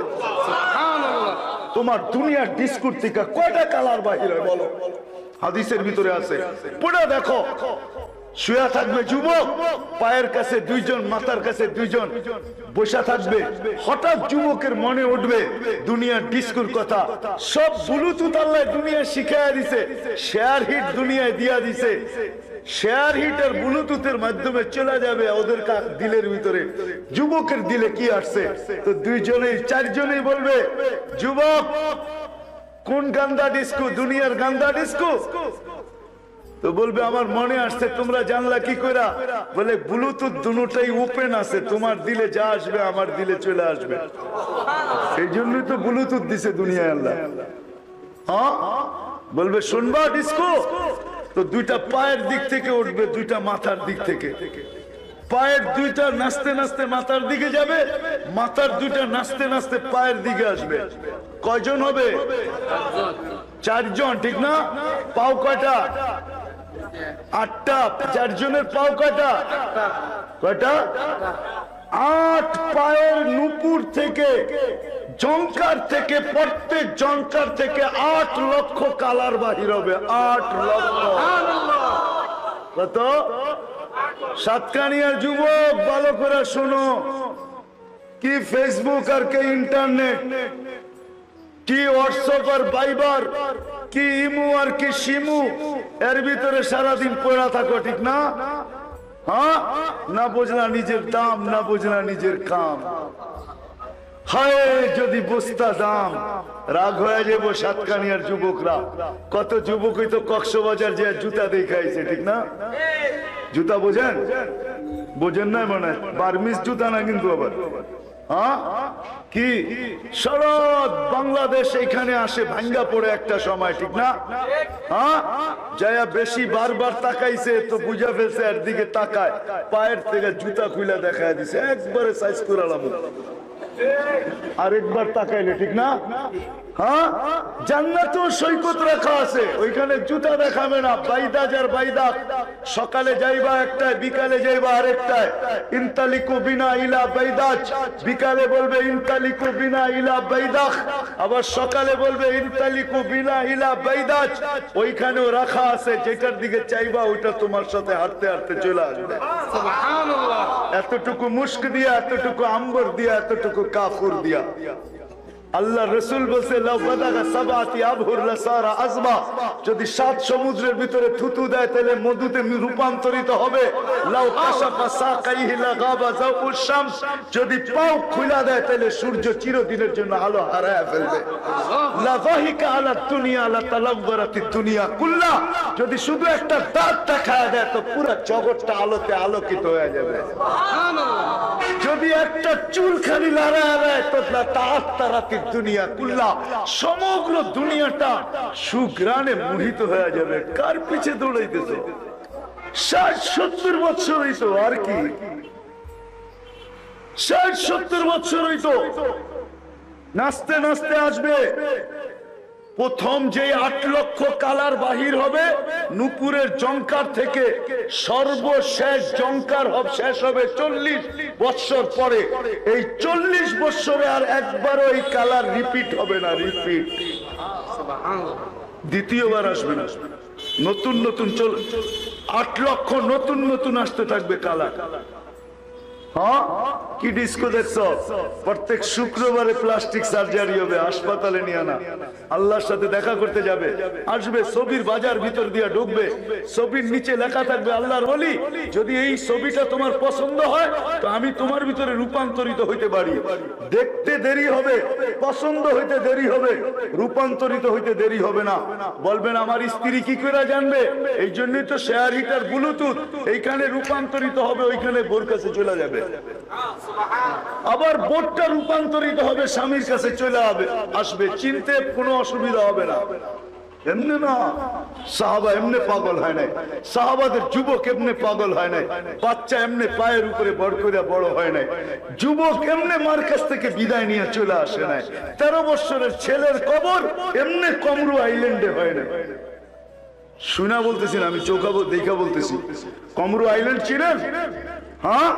তোমার দুনিয়ার ডিস্কোর থেকে কয়টা কালার বাহির হয় বলো? হাদিসের ভিতরে আছে, পড়ে দেখো। শুয়ে থাকবে যুবক, পায়ের কাছে দুইজন, মাথার কাছে দুইজন বসে থাকবে। হঠাৎ যুবকের মনে উঠবে দুনিয়ার ডিস্কোর কথা। সব ব্লুটুথ আল্লাহ দুনিয়া শিখাইয়া দিছে, শেয়ার হিট দুনিয়ায় দিয়া দিছে। শেয়ার হিট আর ব্লুটুথের মাধ্যমে চলে যাবে ওদের দিলের ভিতরে। যুবকের দিলে কি আসছে? তো দুইজনেই চারজনেই বলবে, যুবক কোন গান্দা ডিস্কো? দুনিয়ার গান্দা ডিস্কো? তো বলবে আমার মনে আসছে। তোমরা জানলা কি কইরা? বলে ব্লুটুথ দুটোটাই ওপেন আছে, তোমার দিলে যা আসবে আমার দিলে চলে আসবে। এই জন্যই তো ব্লুটুথ দিছে দুনিয়ায় আল্লাহ। হ্যাঁ, বলবে শুনবা ডিস্কো? তো দুইটা পায়ের দিক থেকে উঠবে, দুইটা মাথার দিক থেকে। পায়ের দুইটা নাচতে নাচতে মাথার দিকে যাবে, মাথার দুইটা নাচতে নাচতে পায়ের দিকে আসবে। কয়জন হবে? চারজন, ঠিক না? পাও কয়টা? 8টা। চারজনের পাও কয়টা? কয়টা? 8 পায়ের নুপুর থেকে, জঙ্কার থেকে, প্রত্যেক জঙ্কার থেকে 8 লক্ষ কালার বাহির হবে। 8 লক্ষ। কত? সাতকানিয়ার যুবক ভালো করে শোনো, কি ফেসবুক আর কি ইন্টারনেট, কি হোয়াটসঅ্যাপ আর ভাইবার, কি ইমু আর কি শিমু, এর ভিতরে সারাদিন পড়া থাকো, ঠিক না? হ্যাঁ, না বুঝলা নিজের দাম, না বুঝলা নিজের কাম। হায় যদি বুঝতা দাম, রাগ হয়ে যাবো সাতকানিয়ার যুবকরা। কত যুবকই তো কক্সবাজার যে জুতা দেখাইছে, ঠিক না? জুতা বোঝেন? বোঝেন না মনে হয়, বার্মিস জুতা না কিন্তু আবার। হ্যাঁ, কি শরৎ বাংলাদেশ এখানে আসে ভাঙ্গা পড়ে একটা সময়, ঠিক না? হ্যাঁ, যায়া বেশি বারবার তাকাইছে তো বুঝা ফেলছে, এর দিকে তাকায়, পায়ের থেকে জুতা খুলে দেখায় দিছে, একবারে সাইজ করালাম। আরেকবার তাকাইলে, ঠিক না? হ্যাঁ, জান্নাতেও সৈকত রাখা আছে, ওইখানে জুতা দেখাবে না। বাইদাজ আর বাইদাক, সকালে যাইবা একটায়, বিকালে যাইবা আরেকটায়। ইনতালিকু বিনা ইলা বাইদাজ, বিকালে বলবে ইনতালিকু বিনা ইলা বাইদাক, আবার সকালে বলবে ইনতালিকু বিনা ইলা বাইদাজ। ওইখানেও রাখা আছে, যেটার দিকে চাইবা ওইটা তোমার সাথে হাঁটতে হাঁটতে চলে আসবে। সুবহানাল্লাহ। এতটুকু মুস্ক দিয়া, এতটুকু আম্বর দিয়া, এতটুকু কাফুর দিয়া। আল্লাহ রসুল বলছে, যদি 7 সমুদ্রের ভিতরে থুতু দেয় তাহলে মধুতে রূপান্তরিত হবে। যদি পাও খুলা দেয় তাহলে সূর্য চিরদিনের জন্য আলো হারায় ফেলবে। যদি শুধু একটা দাঁত দেখায় দেয় তো পুরো জগৎটা আলোতে আলোকিত হয়ে যাবে। যদি একটা চুলখানি লড়ায় দেয় তো তারাতি দুনিয়া কুল্লা, সমগ্র দুনিয়াটা সুগ্রানে মোহিত হয়ে যাবে। কার পিছে দৌড়াইতেছে? 60-70 বছর হইতো, আর কি 60-70 বছর হইতো। নাচতে নাচতে আসবে। প্রথম যে 8 লক্ষ কালার বাহির হবে নুপুরের জঙ্কার থেকে, সর্বশেষ জঙ্কার শেষ হবে 40 বছর পরে। এই 40 বছরে আর একবারও এই কালার রিপিট হবে না, রিপিট। দ্বিতীয়বার আসবে না। নতুন নতুন 8 লক্ষ নতুন নতুন আসতে থাকবে কালা। হ্যাঁ, কি ডিস্কো দেখছো? প্রত্যেক শুক্রবারে প্লাস্টিক সার্জারি হবে, হাসপাতালে নিয়ে আনা। আল্লাহর সাথে দেখা করতে যাবে, আসবে ছবির বাজার ভিতর দিয়ে ঢুকবে, ছবির নিচে লেখা থাকবে আল্লাহর ওলি, যদি এই ছবিটা তোমার পছন্দ হয় তো আমি তোমার ভিতরে রূপান্তরিত হইতে পারি। দেখতে দেরি হবে, পছন্দ হইতে দেরি হবে, রূপান্তরিত হইতে দেরি হবে না। বলবেন আমার স্ত্রী কি করে জানবে? এই জন্যই তো শেয়ার হিটার ব্লুটুথ, এইখানে রূপান্তরিত হবে, ওইখানে বোর কাছে চলে যাবে। আবার বোর্ডটা রূপান্তরিত হবে, স্বামীর কাছে চলে আসবে, চিনতে কোনো অসুবিধা হবে না। এমনি না, সাহাবা এমনি পাগল হয় নাই, সাহাবাদের যুবক এমনি পাগল হয় নাই, বাচ্চা এমনি পায়ের উপরে বড় করে বড় হয় নাই, যুবক এমনি মার কাছ থেকে বিদায় নিয়ে চলে আসে নাই। 13 বছরের ছেলের কবর এমনি কমরু আইল্যান্ডে হয় না। শুনা বলতেছি না, আমি চোখাবো দেখা বলতেছি। কমরু আইল্যান্ড চিনেন? হ্যাঁ,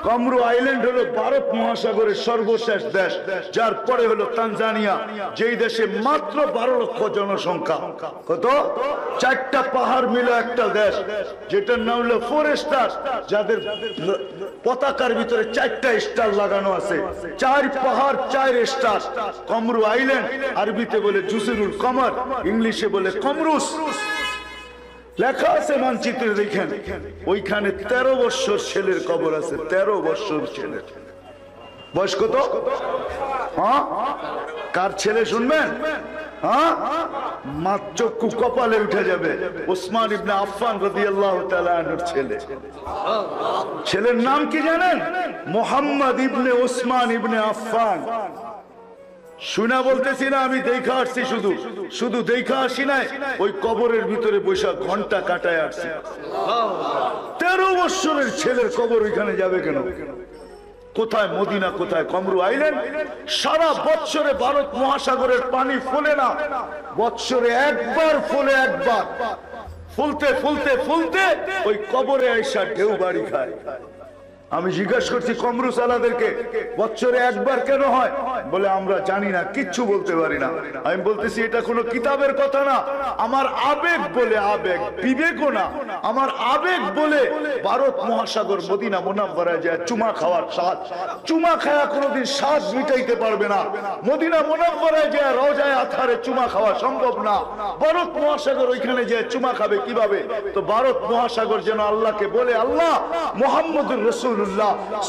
কমরু আইল্যান্ড হলো ভারত মহাসাগরের সর্বশেষ দেশ, যার পরে হলো তানজানিয়া, যেই দেশে মাত্র 12 লক্ষ জনসংখ্যা। কত? 4টা পাহাড় মিলে একটা দেশ, যেটার নাম হলো 4 স্টার, যাদের পতাকার ভিতরে 4টা স্টার লাগানো আছে। 4 পাহাড় 4 স্টার। কমরু আইল্যান্ড, আরবিতে বলে জুসিরুল কমর, ইংলিশে বলে কমরুস। লেখা আছে মানচিত্রে, দেখেন ওইখানে 13 বছর ছেলের কবর আছে। 13 বছর ছেলের বয়স কত? হ্যাঁ, কার ছেলে শুনবেন? হ্যাঁ, চক্ষু কপালে উঠে যাবে। ওসমান ইবনে আফফান রাদিয়াল্লাহু তাআলা আনহুর ছেলে। ছেলের নাম কি জানেন? মুহাম্মদ ইবনে ওসমান ইবনে আফফান। শুনা বলতেছি না, আমি দেখা আসছি, শুধু দেখা আসি নাই, ওই কবরের ভিতরে বৈশাখ ঘন্টা কাটায় আসছি। 13 বছরের ছেলের কবর ওইখানে যাবে কেন? কোথায় মদিনা, কোথায় কমরু আইল্যান্ড? সারা বৎসরে ভারত মহাসাগরের পানি ফোলে না, বৎসরে একবার ফোলে, একবার। ফুলতে ফুলতে ফুলতে ওই কবরে আইসা ঢেউ বাড়ি খায়। আমি জিজ্ঞাসা করছি কমরু সালাদেরকে, বছরে একবার কেন হয়? বলে আমরা জানি না, কিচ্ছু বলতে পারি না। আমি বলতেছি এটা কোনো কিতাবের কথা না, আমার আবেগ বলে, আবেগ, বিবেকও না, আমার আবেগ বলে ভারত মহাসাগর মদিনা মুনাওয়ারায় যায় চুমা খাওয়ার স্বাদ, চুমা খায়া কোনোদিন স্বাদ মিটাইতে পারবে না। মদিনা মুনাওয়ারায় যায় রওজায়ে আতহারে চুমা খাওয়া সম্ভব না। ভারত মহাসাগর ওইখানে যায় চুমা খাবে কিভাবে? তো ভারত মহাসাগর যেন আল্লাহকে বলে, আল্লাহ, মুহাম্মদুর রাসূলুল্লাহ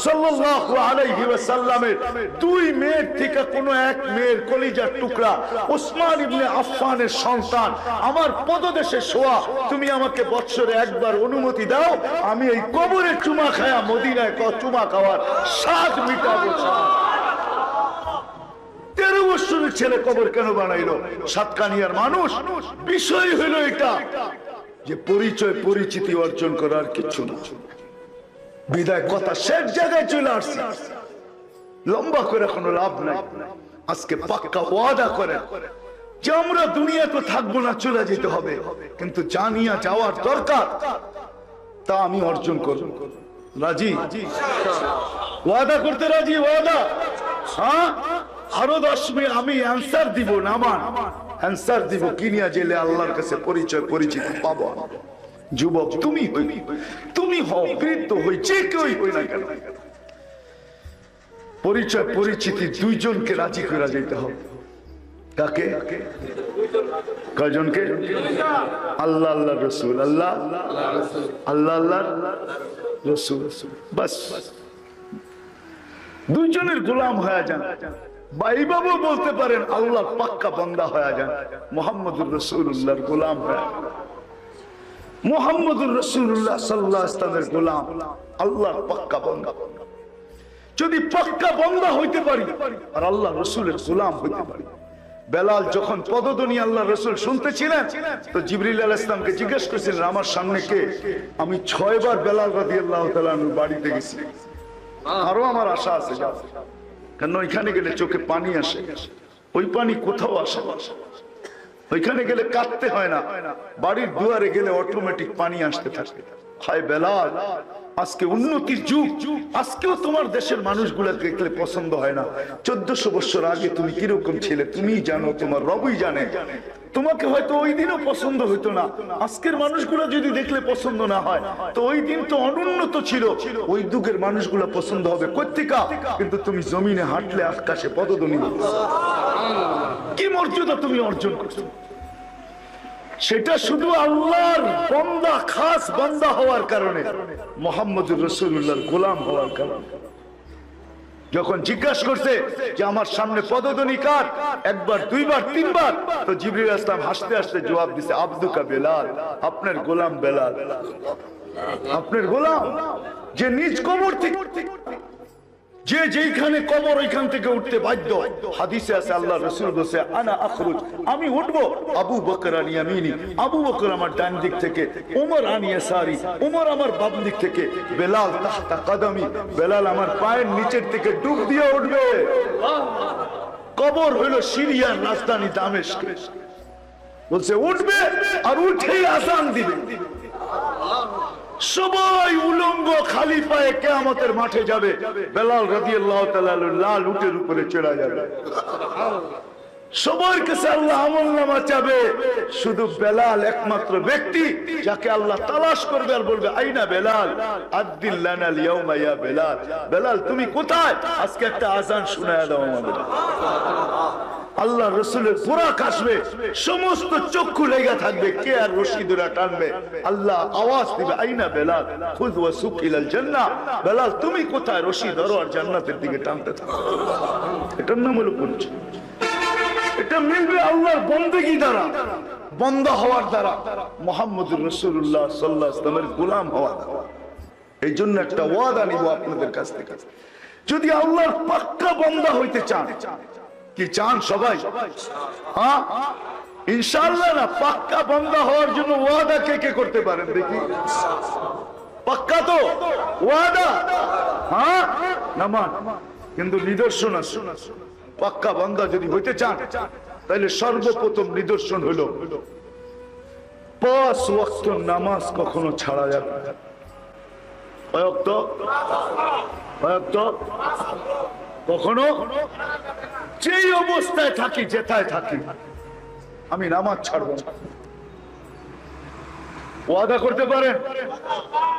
সাল্লাল্লাহু আলাইহি ওয়াসাল্লামের 2 মেয়ের থেকে কোনো এক মেয়ের কলিজার টুকরা ওসমান ইবনে আফফানের সন্তান আমার পদদেশে শোয়া, তুমি আমাকে বৎসরে একবার অনুমতি দাও, আমি এই কবরে চুমা খায়া মদিনায় চুমা খাওয়ার স্বাদ মিটাবো। 13 বছরের ছেলে কবর কেন বানাইলো? সাতকানিয়ার মানুষ। বিষয় হলো এটা যে পরিচয় পরিচিতি অর্জন করার কিছু না। বিদায় কথা শেষ জায়গায় চলে আসছে, লম্বা করে কোনো লাভ নাই। আজকে পাক্কা ওয়াদা করে যে আমরা দুনিয়াতে থাকবো না, চলে যেতে হবে, কিন্তু জানিয়া যাওয়ার দরকার, তা আমি অর্জন করব। রাজি? ওয়াদা করতে রাজি? ওয়াদা? হ্যাঁ, আরো 10 মিনিট আমি অ্যান্সার দিব, নামান অ্যান্সার দিব, কিনিয়া জেলে আল্লাহর কাছে পরিচয় পরিচিতি পাবো। যুবক তুমি হই, তুমি হও, বৃদ্ধ হই, যে কেউই হই না কেন, পরিচয় পরিচিতি 2 জনকে রাজি করে যেতে হবে। কাকে? কয়জনকে? আল্লাহ আল্লাহ রসুল, আল্লাহ আল্লাহ আল্লাহ রসুল, বাস 2 জনের গোলাম হয়ে যান। বা এইভাবেও বলতে পারেন আল্লাহর পাক্কা বান্দা হয়ে যান, মুহাম্মদুর রাসূলুল্লাহর গোলাম হয়ে। মুহাম্মদুর রাসূলুল্লাহ সাল্লাল্লাহু আলাইহি ওয়াসাল্লামের গোলাম, আল্লাহর পাক্কা বান্দা। যদি পাক্কা বান্দা হইতে পারি আর আল্লাহ রাসূলের গোলাম হইতে পারি। বেলাল যখন পদধ্বনি আল্লাহ রাসূল শুনতেছিলেন, তো জিবরিল আলাইহিস সালামকে জিজ্ঞেস করেছিলেন আমার সামনে কে? আমি 6 বার বেলাল রাদিয়াল্লাহু তাআলা আনহু বাড়িতে গেছি, আরো আমার আশা আছে, কারণ ওইখানে গেলে চোখে পানি আসে, ওই পানি কোথাও আসে না। ওইখানে গেলে কাঁদতে হয় না, বাড়ির দুয়ারে গেলে অটোমেটিক পানি আসতে থাকে। হায় বেলাল, আজকে উন্নতির যুগ, আজকেও তোমার দেশের মানুষগুলা দেখলে পছন্দ হয় না। 1400 বছর আগে তুমি কিরকম ছিলে তুমি জানো, তোমার রবই জানে। তোমাকে হয়তো ওই দিনও পছন্দ হইতো না, আজকের মানুষগুলো যদি দেখলে পছন্দ না হয়, তো ওই দিন তো অনুন্নত ছিল, ওই যুগের মানুষগুলো পছন্দ হবে কোত্থেকা? কিন্তু তুমি জমিনে হাঁটলে আকাশে পদধ্বনি, কি মর্যাদা তুমি অর্জন করছো, সেটা শুধু আল্লাহর বান্দা, খাস বান্দা হওয়ার কারণে, মুহাম্মদুর রাসূলুল্লাহর গোলাম হওয়ার কারণে। যখন জিজ্ঞাসা করছে যে আমার সামনে পদধ্বনি কার, একবার, দুইবার, তিনবার, তো জিবরিল আসলাম হাসতে হাসতে জবাব দিছে, আব্দুকা বেলাল, আপনার গোলাম বেলাল, আপনার গোলাম, যে নিজ কবর থেকে, যে যেখানে কবর ওইখান থেকে উঠতে বাধ্য। হাদিসে আছে আল্লাহ রাসূল বলেছে, আনা আখরুজ, আমি উঠবো, আবু বকর আন ইয়ামিনি, আবু বকর আমার ডান দিক থেকে, ওমর আন ইয়াসারি, ওমর আমার বাম দিক থেকে, বেলাল তাহতা কদমি, বেলাল আমার পায়ের নিচের থেকে ডুব দিয়ে উঠবে। কবর হলো সিরিয়ার রাজধানী দামেস্ক, বলছে উঠবে আর উঠেই আযান দিবে। সবাই উলঙ্গ খালি পায়ে কিয়ামতের মাঠে যাবে, বেলাল রাদিয়াল্লাহু তাআলা লাল উটের উপরে চড়া যাবে, সবার কাছে আল্লাহ আমলনামা চাবে, শুধু বেলাল একমাত্র ব্যক্তি যাকে আল্লাহ তালাশ করবে আর বলবে, আইনা বেলাল, আদ্দিন লানাল ইয়াউমা ইয়া বেলাল, বেলাল তুমি কোথায়, আজকে একটা আযান শোনায়া দাও আমাদের। আল্লাহ রাসূলের বুরাক আসবে, সমস্ত চক্ষু লেগে থাকবে, কে আর রশি ধরে টানবে, আল্লাহ আওয়াজ দিবে, আইনা বেলাল, খুদ ওয়া সুক ইলাল জান্নাহ, বেলাল তুমি কোথায়, রশি ধরো আর জান্নাতের দিকে টানতে থাকো। এটার নাম হলো পরিচয়। এটা মিলবে আল্লাহর বন্দেগী দ্বারা, বান্দা হওয়ার দ্বারা, মুহাম্মদুর রাসূলুল্লাহ সাল্লাল্লাহু আলাইহি ওয়াসাল্লামের গোলাম হওয়া। এই জন্য একটা ওয়াদা নিব আপনাদের কাছ থেকে, যদি আল্লাহর পাক্কা বান্দা হইতে চান, কি চান সবাই? হ্যাঁ ইনশাআল্লাহ। না, পাক্কা বান্দা হওয়ার জন্য ওয়াদা কে কে করতে পারেন দেখি? পাক্কা তো ওয়াদা, হ্যাঁ নামান, কিন্তু নিদর্শন আছে। পাক্কা বান্দা যদি হইতে চান, তাহলে সর্বপ্রথম নিদর্শন হলো 5 ওয়াক্ত নামাজ কখনো ছাড়া যাবে না। কখনো যেই অবস্থায় থাকি, যেথায় থাকি, আমি নামাজ ছাড়বো না। ওয়াদা করতে পারেন?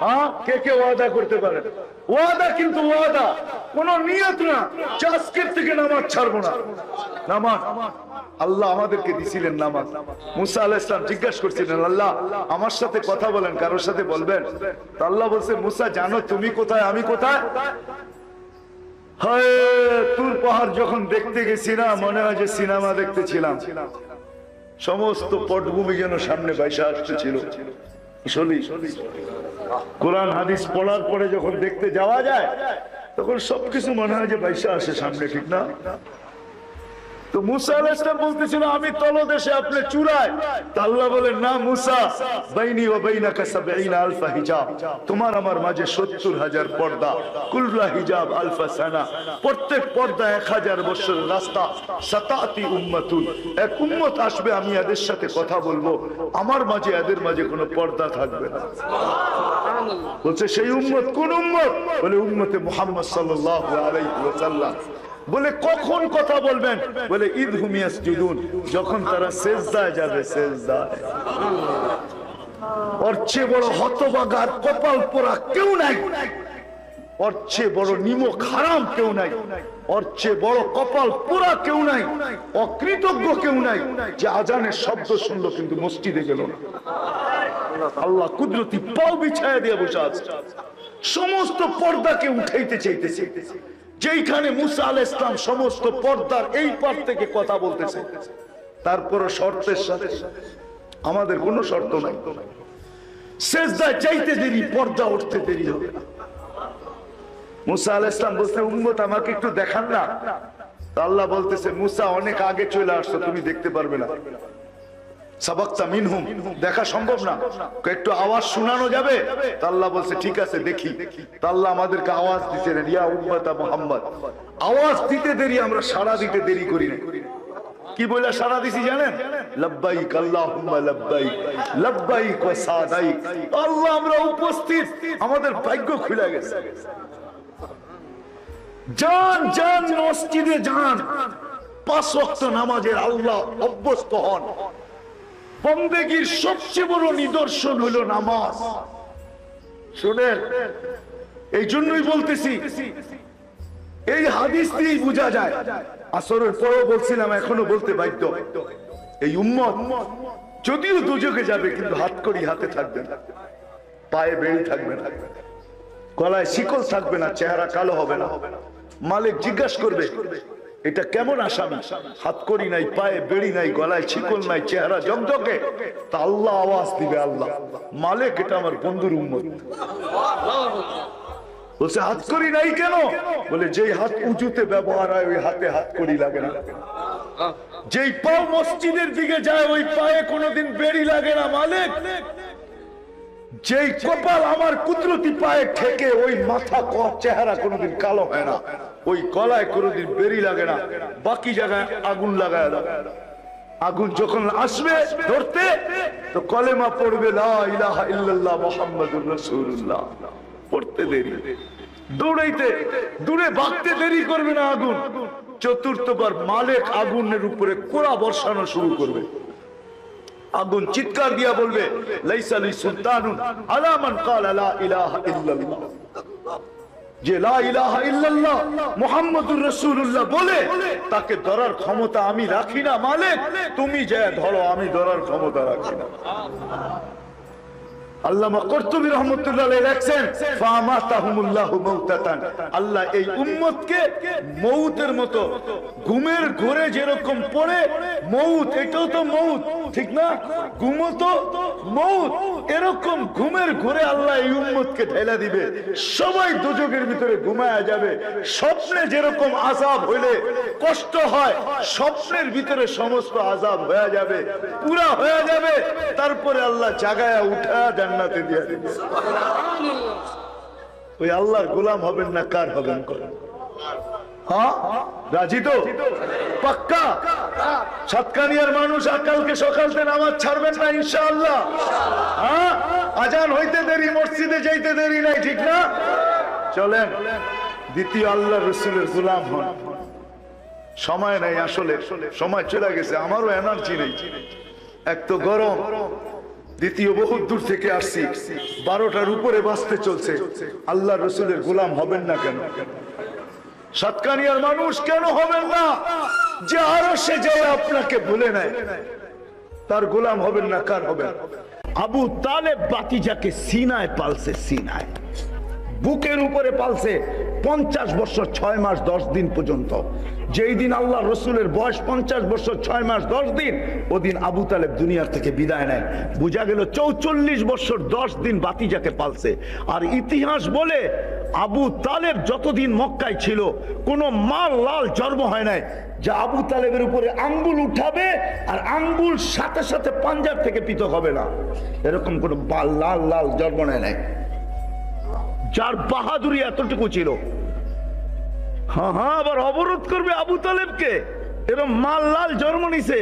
হ্যাঁ, কে কে ওয়াদা করতে পারেন? ওয়াদা, কিন্তু ওয়াদা কোন নিয়ত না, আজকের থেকে নামাজ ছাড়বো না। নামাজ আল্লাহ আমাদেরকে দিছিলেন নামাজ। মুসা আলাইহিস সালাম জিজ্ঞাসা করছিলেন, আল্লাহ আমার সাথে কথা বলেন, কারোর সাথে বলবেন? তো আল্লাহ বলছে, মুসা জানো তুমি কোথায়, আমি কোথায়? হায়, তুর পাহাড় যখন দেখতে গেছি না, মনে হয় যে সিনেমা দেখতেছিলাম, সমস্ত পটভূমি যেন সামনে বাইসা আসতেছিল। কোরআন হাদিস পড়ার পরে যখন দেখতে যাওয়া যায়, তখন সবকিছু মনে হয় যে বাইসা আসে সামনে, ঠিক না? তো মুসা আলাইহিস সালাম বলতেছিল, আমি তলদেশে, আপনি চূড়ায়। তা আল্লাহ বলেন, না মুসা, বাইনি ওয়া বাইনাকা ৭০ আলফা হিজাব, তোমার আমার মাঝে ৭০,০০০ পর্দা, কুল্লা হিজাব আলফা সানা, প্রত্যেক পর্দা ১০০০ বছরের রাস্তা। সাতাতি উম্মাতুন, এক উম্মত আসবে, আমি এদের সাথে কথা বলবো, আমার মাঝে এদের মাঝে কোনো পর্দা থাকবে না। বলছে সেই উম্মত কোন উম্মত? বলে উম্মতে মুহাম্মদ সাল্লাল্লাহু আলাইহি ওয়াসাল্লাম। বলে কখন কথা বলবেন? বলে ইদহুম ইয়াসজুদুন, যখন তারা সিজদায় যাবে। সিজদায়। ওর চেয়ে বড় হতভাগা, কপাল পোড়া কেউ নাই, ওর চেয়ে বড় নিমক হারাম কেউ নাই, ওর চেয়ে বড় কপাল পোড়া কেউ নাই, অকৃতজ্ঞ কেউ নাই, যে আজানের শব্দ শুনলো কিন্তু মসজিদে গেল না। আল্লাহ কুদরতি পাও বিছায়া দিয়ে বসে আছে, সমস্ত পর্দাকে উঠাইতে চাইতেছে। যেইখানে মুসা আলাইহিস সালাম সমস্ত পর্দার এই পার থেকে কথা বলতেছে, তারপরও শর্তের সাথে, আমাদের কোনো শর্ত নাই, সিজদায় যাইতে দেরি, পর্দা উঠতে দেরি হবে না। মুসা আলাইহিস সালাম বলতে, উম্মত আমাকে একটু দেখান না। আল্লাহ বলতেছে, মুসা অনেক আগে চলে আসছো, তুমি দেখতে পারবে না। সাবাক্তা মিনহুম, দেখা সম্ভব না, একটু আওয়াজ শোনানো যাবে? আল্লাহ বলছে ঠিক আছে দেখি। আল্লাহ আমাদেরকে আওয়াজ দিতেন, ইয়া উম্মতা মুহাম্মদ। আওয়াজ দিতে দেরি, আমরা সাড়া দিতে দেরি করি না। কি বলে সাড়া দিছি জানেন? লাব্বাইক আল্লাহুম্মা লাব্বাইক, লাব্বাইক ওয়া সাদাইক। আল্লাহ আমরা উপস্থিত, আমাদের ভাগ্য খুলে গেছে। যান যান মসজিদে যান, 5 ওয়াক্ত নামাজের আল্লাহ অভ্যস্ত হন। বন্দেগীর সবচেয়ে বড় নিদর্শন হলো নামাজ। শুনেন, এই জন্যই বলতেছি, এই হাদিস দিয়েই বোঝা যায়। আসরের পরেও বলছিলাম, এখনো বলতে বাধ্য, এই উম্মত যদিও দুজকে যাবে কিন্তু হাতকড়ি হাতে থাকবে না, পায়ে বেড়ি থাকবে না, গলায় শিকল থাকবে না, চেহারা কালো হবে না। মালিক জিজ্ঞাসা করবে, এটা কেমন আসামি? হাতকড়ি নাই, পায়ে বেড়ি নাই, গলায় শিকল নাই, চেহারা জকজকে। তা আল্লাহ আওয়াজ দিবে, আল্লাহ মালিক, এটা আমার বন্ধুর উম্মত। বলছে হাতকড়ি নাই কেন? বলে যেই হাত উঁচুতে ব্যবহার হয় ওই হাতে হাতকড়ি লাগে না। যেই পাও মসজিদের দিকে যায় ওই পায়ে কোনোদিন বেড়ি লাগে না মালিক। যেই কপাল আমার কুদরতি পায়ে ঠেকে ওই মাথা চেহারা কোনোদিন কালো হয় না, ওই গলায় কোনোদিন বেড়ি লাগে না। বাকি জায়গায় আগুন লাগায় দাও। আগুন যখন আসবে ধরতে, তো কলেমা পড়বে লা ইলাহা ইল্লাল্লাহ মুহাম্মাদুর রাসূলুল্লাহ, পড়তে দেরি, দৌড়াইতে দূরে ভাগতে দেরি করবে না আগুন। চতুর্থবার মালিক আগুনের উপরে কোড়া বর্ষানো শুরু করবে। আগুন চিৎকার দিয়া বলবে, লাইসা লি সুলতানুন আলা মান ক্বালা লা ইলাহা ইল্লাল্লাহ, যে লা ইলাহা ইল্লাল্লাহ মুহাম্মাদুর রাসূলুল্লাহ বলে তাকে ধরার ক্ষমতা আমি রাখি না মালিক, তুমি যে ধরো, আমি ধরার ক্ষমতা রাখি না। আল্লামা কুরতুবী রাহমাতুল্লাহ আলাইহি লেখেন, ফামাতাহুমুল্লাহু মাউতাতান, আল্লাহ এই উম্মতকে মউতের মতো, ঘুমের ঘোরে যেরকম পড়ে মউত, এটাও তো মউত, ঠিক না? ঘুমও তো মউত, এরকম ঘুমের ঘোরে আল্লাহ এই উম্মতকে ঢেলা দিবে। সবাই দুজকের ভিতরে ঘুমায়া যাবে। স্বপ্নে যেরকম আযাব হইলে কষ্ট হয়, স্বপ্নের ভিতরে সমস্ত আযাব হয়ে যাবে, পুরা হয়ে যাবে। তারপরে আল্লাহ জাগায়া উঠা জান্নাতে দিয়ে দিবে। ওই আল্লাহর গোলাম হবেন না কার হবেন? হ্যাঁ, রাজি তো? পাক্কা? সাতকানিয়ার মানুষ কালকে সকালতে নামাজ ছাড়বেন না ইনশাআল্লাহ? হ্যাঁ, আজান হইতে দেরি, মসজিদে যাইতে দেরি নাই, ঠিক না? চলেন দ্বিতীয় আল্লাহ রসুলের গোলাম হন। সময় নাই, আসলে সময় চলে গেছে, আমারও এনার্জি নেই, এক তো গরম, দ্বিতীয় বহুত দূর থেকে আসছি, 12টার উপরে বাঁচতে চলছে। আল্লাহ রসুলের গোলাম হবেন না কেন? সাতকানিয়ার মানুষ কেন হবেন না? যে আরো সে যায় আপনাকে ভুলে নেয়, তার গোলাম হবেন না কার হবেন? আবু তালেব বাতিজাকে সিনায় পালছে, সিনায়, বুকের উপরে পালছে 50 বছর 6 মাস 10 দিন পর্যন্ত। যেই দিন আল্লাহ রসুলের বয়স 50 বছর 6 মাস 10 দিন, ওদিন আবু তালেব দুনিয়ার থেকে বিদায় নেয়। বোঝা গেল 44 বছর 10 দিন বাতিজাকে পালছে। আর ইতিহাস বলে আবু তালেব যতদিন মক্কায় ছিল কোনো মাল লাল জন্ম হয় নাই যা আবু তালেবের উপরে আঙ্গুল উঠাবে আর আঙ্গুল সাথে সাথে পাঞ্জাব থেকে পৃথক হবে না, এরকম কোনো লাল লাল জন্ম নেয় নাই। যার বাহাদুরি এতটুকু ছিল। হ্যাঁ হ্যাঁ, আবার অবরোধ করবে আবু তালেবকে, এরকম মাল লাল জন্ম নিছে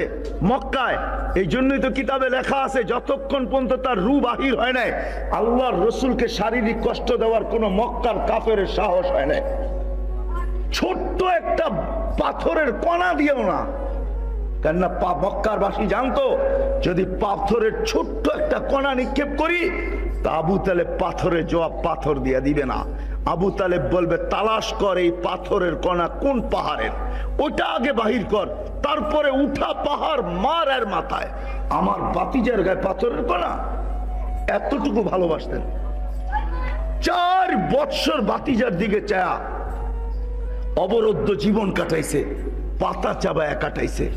মক্কায়। এই জন্যই তো কিতাবে লেখা আছে, যতক্ষণ পর্যন্ত তার রূহ বাহির হয় নাই আল্লাহর রসুলকে শারীরিক কষ্ট দেওয়ার কোন মক্কার কাফের সাহস হয় নাই। ছোট্ট একটা পাথরের কণা দিও না, কেননা মক্কার বাসী জানতো যদি পাথরের ছোট্ট একটা কণা নিক্ষেপ করি তা আবু তালেব পাথরের জবাব পাথর দিয়ে দিবে না। আবু তালেব বলবে, তালাশ কর এই পাথরের কণা কোন পাহাড়ের, ওটা আগে বাহির কর, তারপরে উঠা পাহাড় মার এর মাথায়। আমার বাতিজার গায়ে পাথরের কণা, এতটুকু ভালোবাসতেন। 4 বৎসর বাতিজার দিকে চায়া অবরুদ্ধ জীবন কাটাইছে, পাতা চাবায়া কাটাইছে।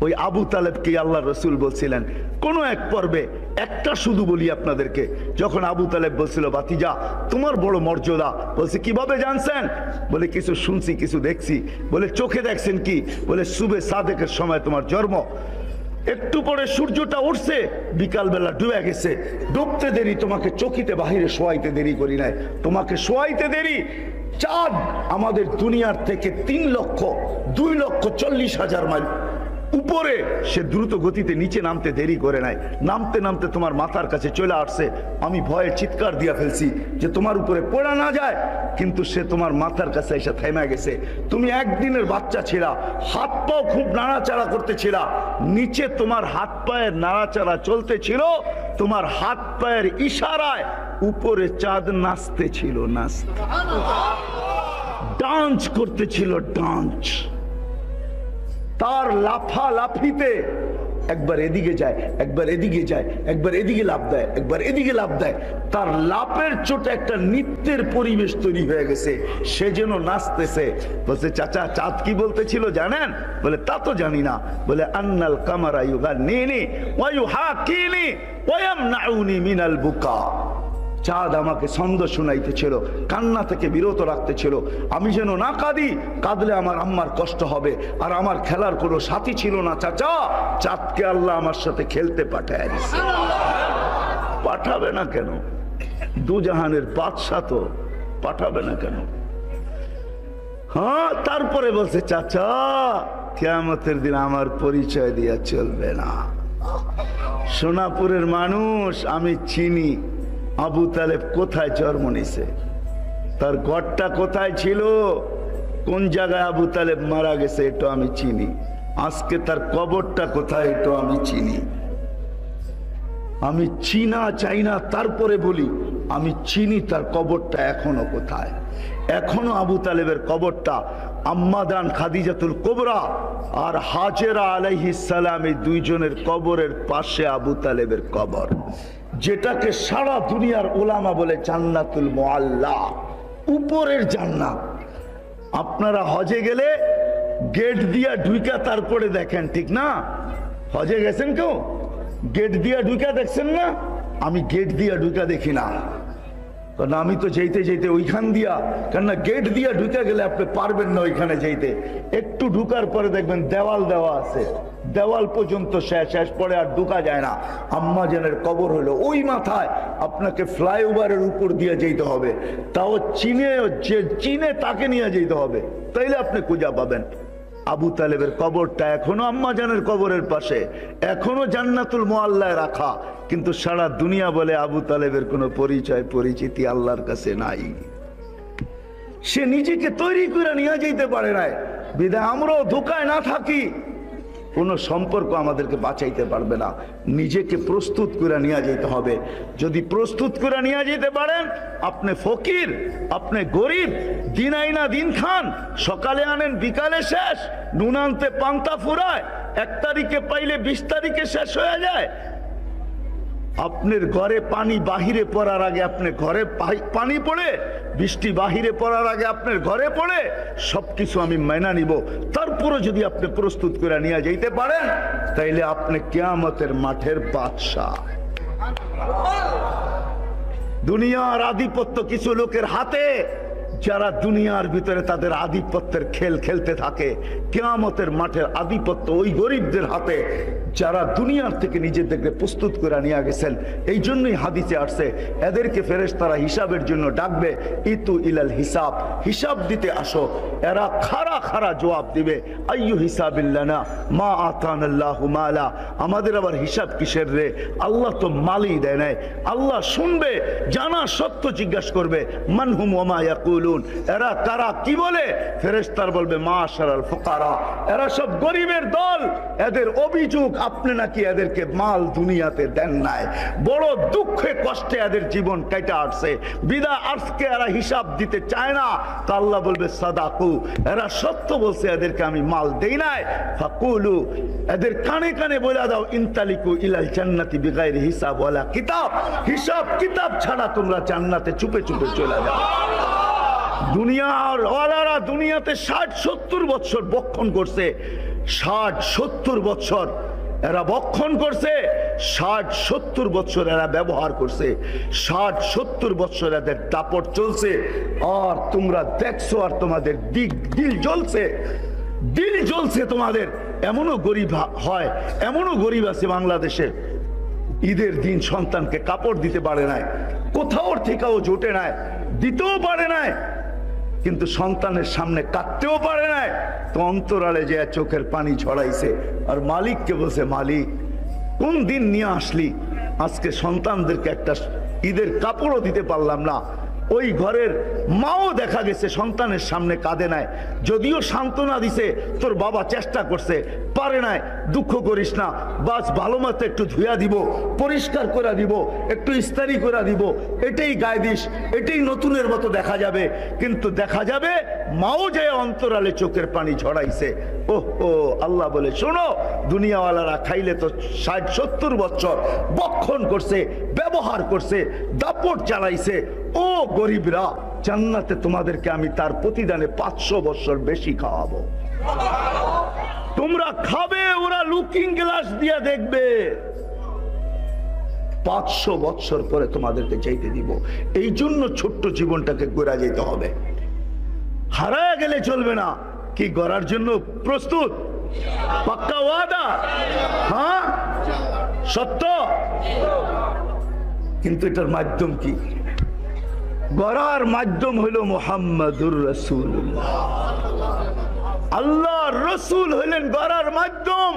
ওই আবু তালেবকে আল্লাহ রসুল বলছিলেন কোন এক পর্বে, একটা শুধু বলি আপনাদেরকে, যখন আবু তালেব বলছিল বাতিজা তোমার বড় মর্যাদা, বলছে কিভাবে জানছেন? বলে কিছু শুনছি, কিছু দেখছি। বলে চোখে দেখছেন কি? বলে সুবে সাদেকের সময় তোমার জন্ম, একটু পরে সূর্যটা উঠছে, বিকাল বেলা ডুবে গেছে, ডুবতে দেরি, তোমাকে চকিতে বাহিরে শোয়াইতে দেরি করি নাই, তোমাকে শোয়াইতে দেরি। চাঁদ আমাদের দুনিয়ার থেকে 3,02,40,000 মাইল উপরে, সে দ্রুত গতিতে নিচে নামতে দেরি করে নাই, নামতে নামতে তোমার মাথার কাছে চলে আসছে। আমি ভয়ে চিৎকার দিয়া ফেলছি যে তোমার উপরে পড়া না যায়, কিন্তু সে তোমার মাথার কাছে এসে থেমে গেছে। তুমি একদিনের বাচ্চা ছিলা, হাত পাও খুব নাড়াচাড়া করতেছিলা, নিচে তোমার হাত পায়ের নাড়াচাড়া চলতেছিল, তোমার হাত পায়ের ইশারায় উপরে চাঁদ নাচতে ছিল, নাচতে ডান্স করতেছিল, ডান্স। তার লাফালাফিতে একবার এদিকে যায়, একবার এদিকে যায়, একবার এদিকে লাফ দেয়, একবার এদিকে লাফ দেয়। তার লাফের চোটে একটা নৃত্যের পরিবেশ তৈরি হয়ে গেছে, সে যেন নাচতেছে। বলছে, চাচা চাঁদ কি বলতেছিল জানেন? বলে, তা তো জানি না। বলে, আন্নাল কামারা ইউগান্নিনি ওয়া ইউহাকিনি ওয়া ইয়ামনাউনি মিনাল বুকা। চাঁদ আমাকে ছন্দ শোনাইতেছিল, কান্না থেকে বিরত রাখতেছিল। আমি যেন না কাঁদি, কাঁদলে আমার আম্মার কষ্ট হবে, আর আমার খেলার কোনো সাথী ছিল না। চাচা, চাঁদকে আল্লাহ আমার সাথে খেলতে পাঠায় দিছে। পাঠাবে না কেন? দুজাহানের বাদশা তো, পাঠাবে না কেন? হ্যাঁ, তারপরে বলছে, চাচা কিয়ামতের দিন আমার পরিচয় দিয়া চলবে না। সোনাপুরের মানুষ আমি চিনি আবু তালেব কোথায় জন্ম নিছে, তার ঘরটা কোথায় ছিল, কোন জায়গায় আবু তালেব মারা গেছে, এটা আমি চিনি। আজকে তার কবরটা কোথায়, এটা আমি চিনি। আমি চিনা চাই না, তারপরে বলি আমি চিনি তার কবরটা এখনো কোথায়। এখনো আবু তালেবের কবরটা আম্মাদান খাদিজাতুল কুবরা আর হাজেরা আলাইহিস সালাম, এই দুইজনের কবরের পাশে আবু তালেবের কবর, যেটাকে সারা দুনিয়ার উলামা বলে জান্নাতুল মুআল্লা, উপরের জান্নাত। আপনারা হজে গেলে গেট দিয়া ঢুকা তারপরে দেখেন, ঠিক না? হজে গেছেন কেউ? গেট দিয়া ঢুকা দেখছেন না? আমি গেট দিয়া ঢুকা দেখি না, কারণ আমি তো যেতে যেতে ওইখান দিয়া, কেননা গেট দিয়া ঢুকে গেলে আপনি পারবেন না ওইখানে যেতে। একটু ঢুকার পরে দেখবেন দেওয়াল দেওয়া আছে, দেওয়াল পর্যন্ত শেষ পরে আর ঢুকা যায় না। আম্মা জানের কবর হলো ওই মাথায়, আপনাকে ফ্লাইওভারের উপর দিয়ে যেতে হবে, তাও চিনে, যে চিনে তাকে নিয়ে যেতে হবে, তাইলে আপনি খুঁজা পাবেন। আবু তালেবের কবরটা এখনো আম্মা জানের কবরের পাশে, এখনো জান্নাতুল মুআল্লায় রাখা, কিন্তু সারা দুনিয়া বলে আবু তালেবের কোনো পরিচয় পরিচিতি আল্লাহর কাছে নাই। সে নিজেকে তৈরি করে নিয়ে যেতে পারে না, বিধায় আমরাও ধোকায় না থাকি, কোনো সম্পর্ক আমাদেরকে বাঁচাইতে পারবে না। নিজেকে প্রস্তুত করে নিয়ে যেতে হবে। যদি প্রস্তুত করে নিয়ে যেতে পারেন, আপনি ফকির, আপনি গরিব, দিন আইনা দিন খান, সকালে আনেন বিকালে শেষ, নুন আনতে পান্তা ফুরায়, 1 তারিখে পাইলে 20 তারিখে শেষ হয়ে যায়। আপনার ঘরে পানি বাহিরে পড়ার আগে আপনি ঘরে পানি পড়ে, বৃষ্টি বাহিরে পড়ার আগে আপনার ঘরে পড়ে, সবকিছু আমি মাইনা নিব। তারপরে যদি আপনি প্রস্তুত করে নিয়ে যেতে পারেন, তাইলে আপনি কিয়ামতের মাঠের বাদশা। দুনিয়ার আধিপত্য কিছু লোকের হাতে, যারা দুনিয়ার ভিতরে তাদের আধিপত্যের খেল খেলতে থাকে। কিয়ামতের মাঠের আধিপত্য ওই গরিবদের হাতে, যারা দুনিয়ার থেকে নিজেদেরকে প্রস্তুত করে নিয়ে গেছেন। এই জন্যই হাদিসে আসছে, এদেরকে ফেরেশতারা হিসাবের জন্য ডাকবে, ইতু ইলাল হিসাব, হিসাব দিতে আসো। এরা খাড়া খাড়া জবাব দিবে, আইয়ু হিসাবিল্লানা মা আতানাল্লাহু মালা, আমাদের আবার হিসাব কিসের রে, আল্লাহ তো মালই দেয় নাই। আল্লাহ শুনবে, জানা সত্য জিজ্ঞাসা করবে, মানহুম ওয়া মা ইয়াকুলুন, এরা কারা, কি বলে? ফেরেশতার বলবে মাশারাল ফুকারা, এরা সব গরিবের দল। এদের অভিযোগ আপনি নাকি এদেরকে মাল দুনিয়াতে দেন নাই, বড় দুঃখে কষ্টে এদের জীবন কেটে আসছে, বিদা আজকে এরা হিসাব দিতে চায় না। তা আল্লাহ বলবে সাদাকু, এরা সত্য বলছে, এদেরকে আমি মাল দেই নাই। ফাকুলু, এদের কানে কানে বলে দাও, ইনতালিকু ইলাল জান্নাতি বিগাইরি হিসাব ওয়ালা কিতাব, হিসাব কিতাব ছাড়া তোমরা জান্নাতে চুপে চুপে চলে যাও। দুনিয়ার ওয়ালারা দুনিয়াতে 60-70 বছর বক্ষণ করছে, 60-70 বছর এরা বক্ষণ করছে, 60-70 বছর এরা ব্যবহার করছে, 60-70 বছর এদের দাপট চলছে। আর তোমরা দেখছো, আর তোমাদের দিল জ্বলছে, দিল জ্বলছে তোমাদের। এমনও গরিব হয়, এমনও গরিব আছে বাংলাদেশে, ঈদের দিন সন্তানকে কাপড় দিতে পারে নাই, কোথাও থেকেও জোটে নাই, দিতেও পারে নাই। কিন্তু সন্তানের সামনে কাঁদতেও পারে না, তো অন্তরালে যে চোখের পানি ছড়াইছে আর মালিককে বলছে, মালিক কোন দিন নিয়ে আসলি, আজকে সন্তানদেরকে একটা ঈদের কাপড়ও দিতে পারলাম না। ওই ঘরের মাও দেখা গেছে সন্তানের সামনে কাঁদে নাই, যদিও সান্ত্বনা দিছে তোর বাবা চেষ্টা করছে, পারে নাই, দুঃখ করিস না, বাস ভালো মতো একটু ধুয়া দিব, পরিষ্কার করে দিব, একটু ইস্তারি করে দিব, এটাই গায়ে দিস, এটাই নতুনের মতো দেখা যাবে। কিন্তু দেখা যাবে মাও যে অন্তরালে চোখের পানি ঝরাইছে। ওহ ও আল্লাহ বলে, শোনো, দুনিয়াওয়ালারা খাইলে তো 60-70 বছর বক্ষণ করছে, ব্যবহার করছে, দাপট চালাইছে। ও গরিবরা, জান্নাতে তোমাদেরকে আমি তার প্রতিদানে 500 বছর বেশি খাওয়াবো। তোমরা খাবে, ওরা লুকিং গ্লাস দিয়ে দেখবে। 500 বছর পরে তোমাদেরকে চাইতে দিব। এই জন্য ছোট্ট জীবনটাকে গড়া যেতে হবে, হারায় গেলে চলবে না। কি গড়ার জন্য প্রস্তুত? পাক্কা ওয়াদা? হ্যাঁ, সত্য। কিন্তু এটার মাধ্যম কি? গড়ার মাধ্যম হইল মুহাম্মাদুর রাসূলুল্লাহ। আল্লাহর রাসূল হইলেন গড়ার মাধ্যম।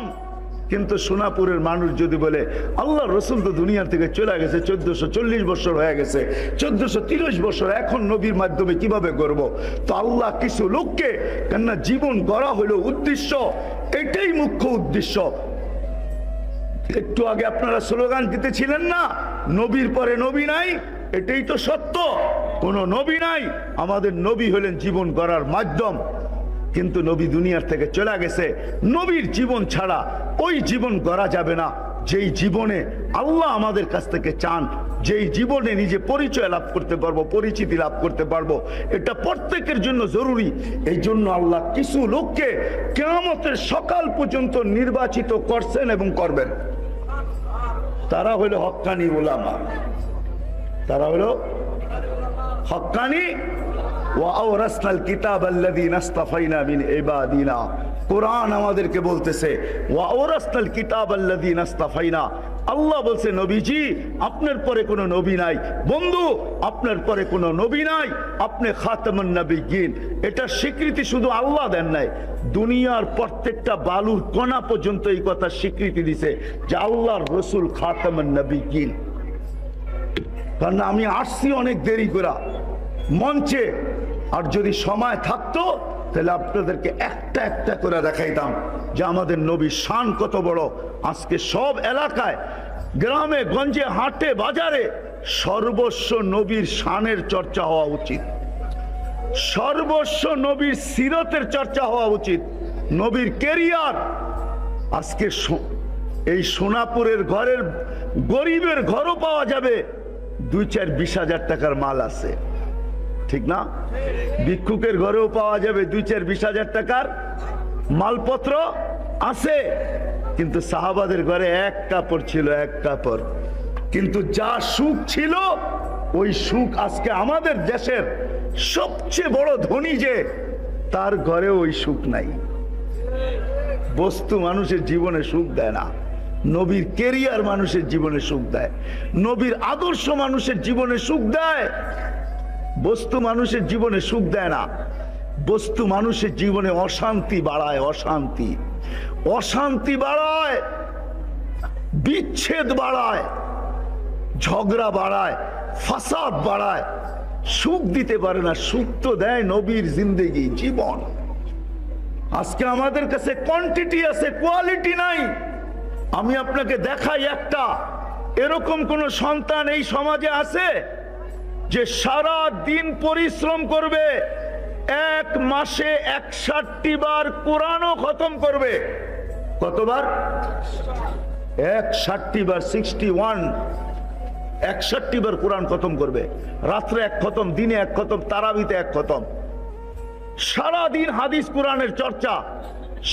কিন্তু সোনাপুরের মানুষ যদি বলে আল্লাহর রাসূল তো দুনিয়ার থেকে চলে গেছে, 1440 বছর হয়ে গেছে, 1430 বছর, এখন নবীর মাধ্যমে কিভাবে গড়ব? তো আল্লাহ কিছু লোককে, কেননা জীবন গড়া হইল উদ্দেশ্য, এটাই মুখ্য উদ্দেশ্য। একটু আগে আপনারা স্লোগান দিতেছিলেন না, নবীর পরে নবী নাই, এটাই তো সত্য, কোন নবী নাই। আমাদের নবী হলেন জীবন গড়ার মাধ্যম। কিন্তু নবী দুনিয়ার থেকে চলে গেছে, নবীর জীবন ছাড়া ওই জীবন গড়া যাবে না যেই জীবনে আল্লাহ আমাদের কাছ থেকে চান, যেই জীবনে নিজে পরিচয় লাভ করতে পারবো, পরিচিতি লাভ করতে পারবো। এটা প্রত্যেকের জন্য জরুরি। এই জন্য আল্লাহ কিছু লোককে কিয়ামতের সকাল পর্যন্ত নির্বাচিত করছেন এবং করবেন। তারা হলো হক্কানি উলামা, তারা হলো হক্কানি। ওয়াওরাসনাল কিতাবাল্লাযীনা ইসতাফাইনা মিন ইবাদিনা, কোরআন আমাদেরকে বলতেছে ওয়াওরাসনাল কিতাবাল্লাযীনা ইসতাফাইনা। আল্লাহ বলছে, নবীজি আপনার পরে কোনো নবী নাই, বন্ধু আপনার পরে কোনো নবী নাই, আপনি খাতামুন নবিয়্যিন। এটা স্বীকৃতি শুধু আল্লাহ দেন নাই, দুনিয়ার প্রত্যেকটা বালুর কণা পর্যন্ত এই কথা স্বীকৃতি দিছে যে আল্লাহর রাসূল খাতামুন নবিয়্যিন। কারণ আমি আসছি অনেক দেরি করে মঞ্চে, আর যদি সময় থাকতো তাহলে আপনাদেরকে একটা একটা করে দেখাইতাম যে আমাদের নবীর শান কত বড়। আজকে সব এলাকায়, গ্রামে গঞ্জে, হাটে বাজারে সর্বস্ব নবীর শানের চর্চা হওয়া উচিত, সর্বস্ব নবীর সিরতের চর্চা হওয়া উচিত, নবীর কেরিয়ার। আজকে এই সোনাপুরের ঘরের গরিবের ঘরও পাওয়া যাবে 2-4-20 হাজার টাকার মাল আছে, ঠিক না? ভিক্ষুকের ঘরেও পাওয়া যাবে 2-4-20 হাজার টাকার মালপত্র আছে। কিন্তু সাহাবাদের ঘরে এক কাপড় ছিল, এক কাপড়। কিন্তু যা সুখ ছিল, ওই সুখ আজকে আমাদের দেশের সবচেয়ে বড় ধনী যে, তার ঘরে ওই সুখ নাই। বস্তু মানুষের জীবনে সুখ দেয় না, নবীর কেরিয়ার মানুষের জীবনে সুখ দেয়, নবীর আদর্শ মানুষের জীবনে সুখ দেয়। বস্তু মানুষের জীবনে সুখ দেয় না, বস্তু মানুষের জীবনে অশান্তি বাড়ায়, অশান্তি, অশান্তি বাড়ায়, বিচ্ছেদ বাড়ায়, ঝগড়া বাড়ায়, ফাসাদ বাড়ায়, সুখ দিতে পারে না। সুখ তো দেয় নবীর জিন্দেগি, জীবন। আজকে আমাদের কাছে কোয়ান্টিটি আছে, কোয়ালিটি নাই। আমি আপনাকে দেখাই একটা, এরকম কোন সন্তান এই সমাজে আছে যে সারা দিন পরিশ্রম করবে, এক মাসে 61 বার কোরআনও খতম করবে? কতবার? 61 বার, 61, 61 বার কোরআন খতম করবে। রাত্রে এক খতম, দিনে এক খতম, তারাবিতে এক খতম। সারাদিন হাদিস কোরআনের চর্চা,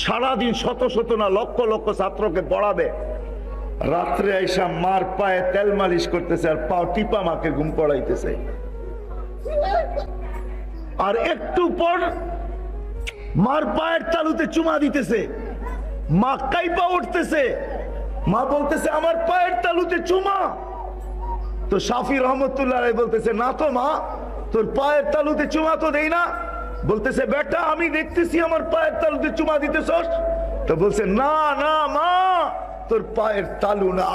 সারাদিন শত শত না লক্ষ লক্ষ ছাত্রকে পড়াবে। রাত্রে আইসা মার পায়ে তেল মালিশ করতেছে আর পাও টিপা মাকে ঘুম পড়াইতেছে। আর একটু পর মার পায়ের তালুতে চুমা দিতেছে, মা কাইপা উঠতেছে, মা বলতেছে আমার পায়ের তালুতে চুমা। তো শাফি রহমতুল্লাহ বলতেছে, না তো মা, তোর পায়ের তালুতে চুমা তো দেই না, বলতেছে বেটা আমি দেখতেছি আমার পায়ের তালুতে চুমা দিতেছস। তো বলছে না না মা, তোর পায়ের তালু না,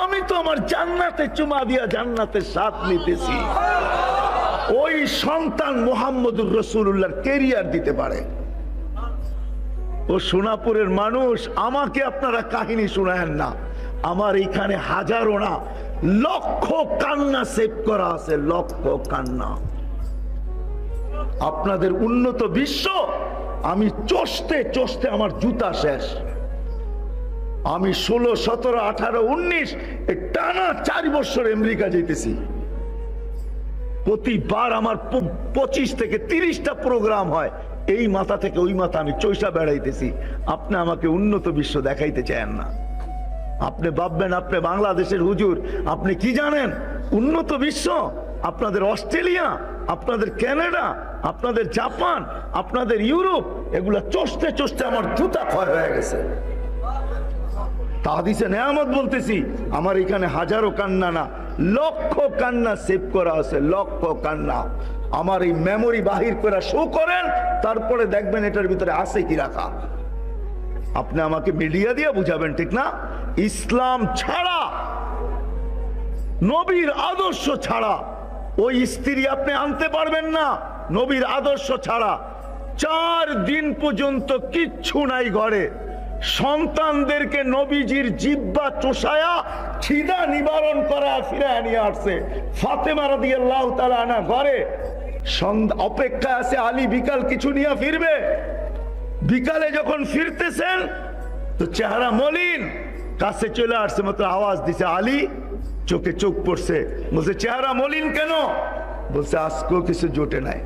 আমি তো আমার জান্নাতে চুমা দিয়া জান্নাতের স্বাদ নিতেছি। ওই সন্তান মুহাম্মদুর রাসূলুল্লাহর ক্যারিয়ার দিতে পারে। ও সোনাপুরের মানুষ, আমাকে আপনারা কাহিনী শোনায়েন না, আমার এখানে হাজারো না লক্ষ কান্না সেভ করা আছে, লক্ষ কান্না। আপনাদের উন্নত বিশ্ব, আমি চষতে চষতে আমার জুতা শেষ। আমি 16, 17, 18, 19 টানা 4 বছর আমেরিকা যেতেছি। প্রতিবার আমার 25 থেকে 30টা প্রোগ্রাম হয়, এই মাথা থেকে ওই মাথা আমি চৈষা বেড়াইতেছি। আপনি আমাকে উন্নত বিশ্ব দেখাইতে চান না। আপনি ভাববেন আপনি বাংলাদেশের হুজুর, আপনি কি জানেন উন্নত বিশ্ব? আপনাদের অস্ট্রেলিয়া, আপনাদের কানাডা, আপনাদের জাপান, আপনাদের ইউরোপ, এগুলা চষতে চষতে আমার জুতা ক্ষয় হয়ে গেছে। তাহাদিসে নেয়ামত বলতেছি, আমার এখানে হাজারো কান্না না লক্ষ কান্না সেভ করা আছে, লক্ষ কান্না। আমার এই মেমোরি বাহির করে শো করেন, তারপরে দেখবেন এটার ভিতরে আছে কি রাখা। আপনি আমাকে মিডিয়া দিয়ে বুঝাবেন, ঠিক না? ইসলাম ছাড়া, নবীর আদর্শ ছাড়া ওই স্ত্রী আপনি আনতে পারবেন না। নবীর আদর্শ ছাড়া 4 দিন পর্যন্ত কিচ্ছু নাই ঘরে। সন্তানদেরকে নবীজির জিহ্বা চোষায়া খিদা নিবারণ করা ফিরায় নিয়ে আসছে। ফাতেমা রাদিয়াল্লাহু তাআলা আনহা ঘরে অপেক্ষা আছে, আলী বিকাল কিছু নিয়ে ফিরবে। বিকালে যখন ফিরতেছেন তো চেহারা মলিন, কাছে চলে আসছে, মতো আওয়াজ দিছে আলী, চোখে চোখ পড়ছে। বলছে চেহারা মলিন কেন? বলছে আজকেও কিছু জোটে নাই।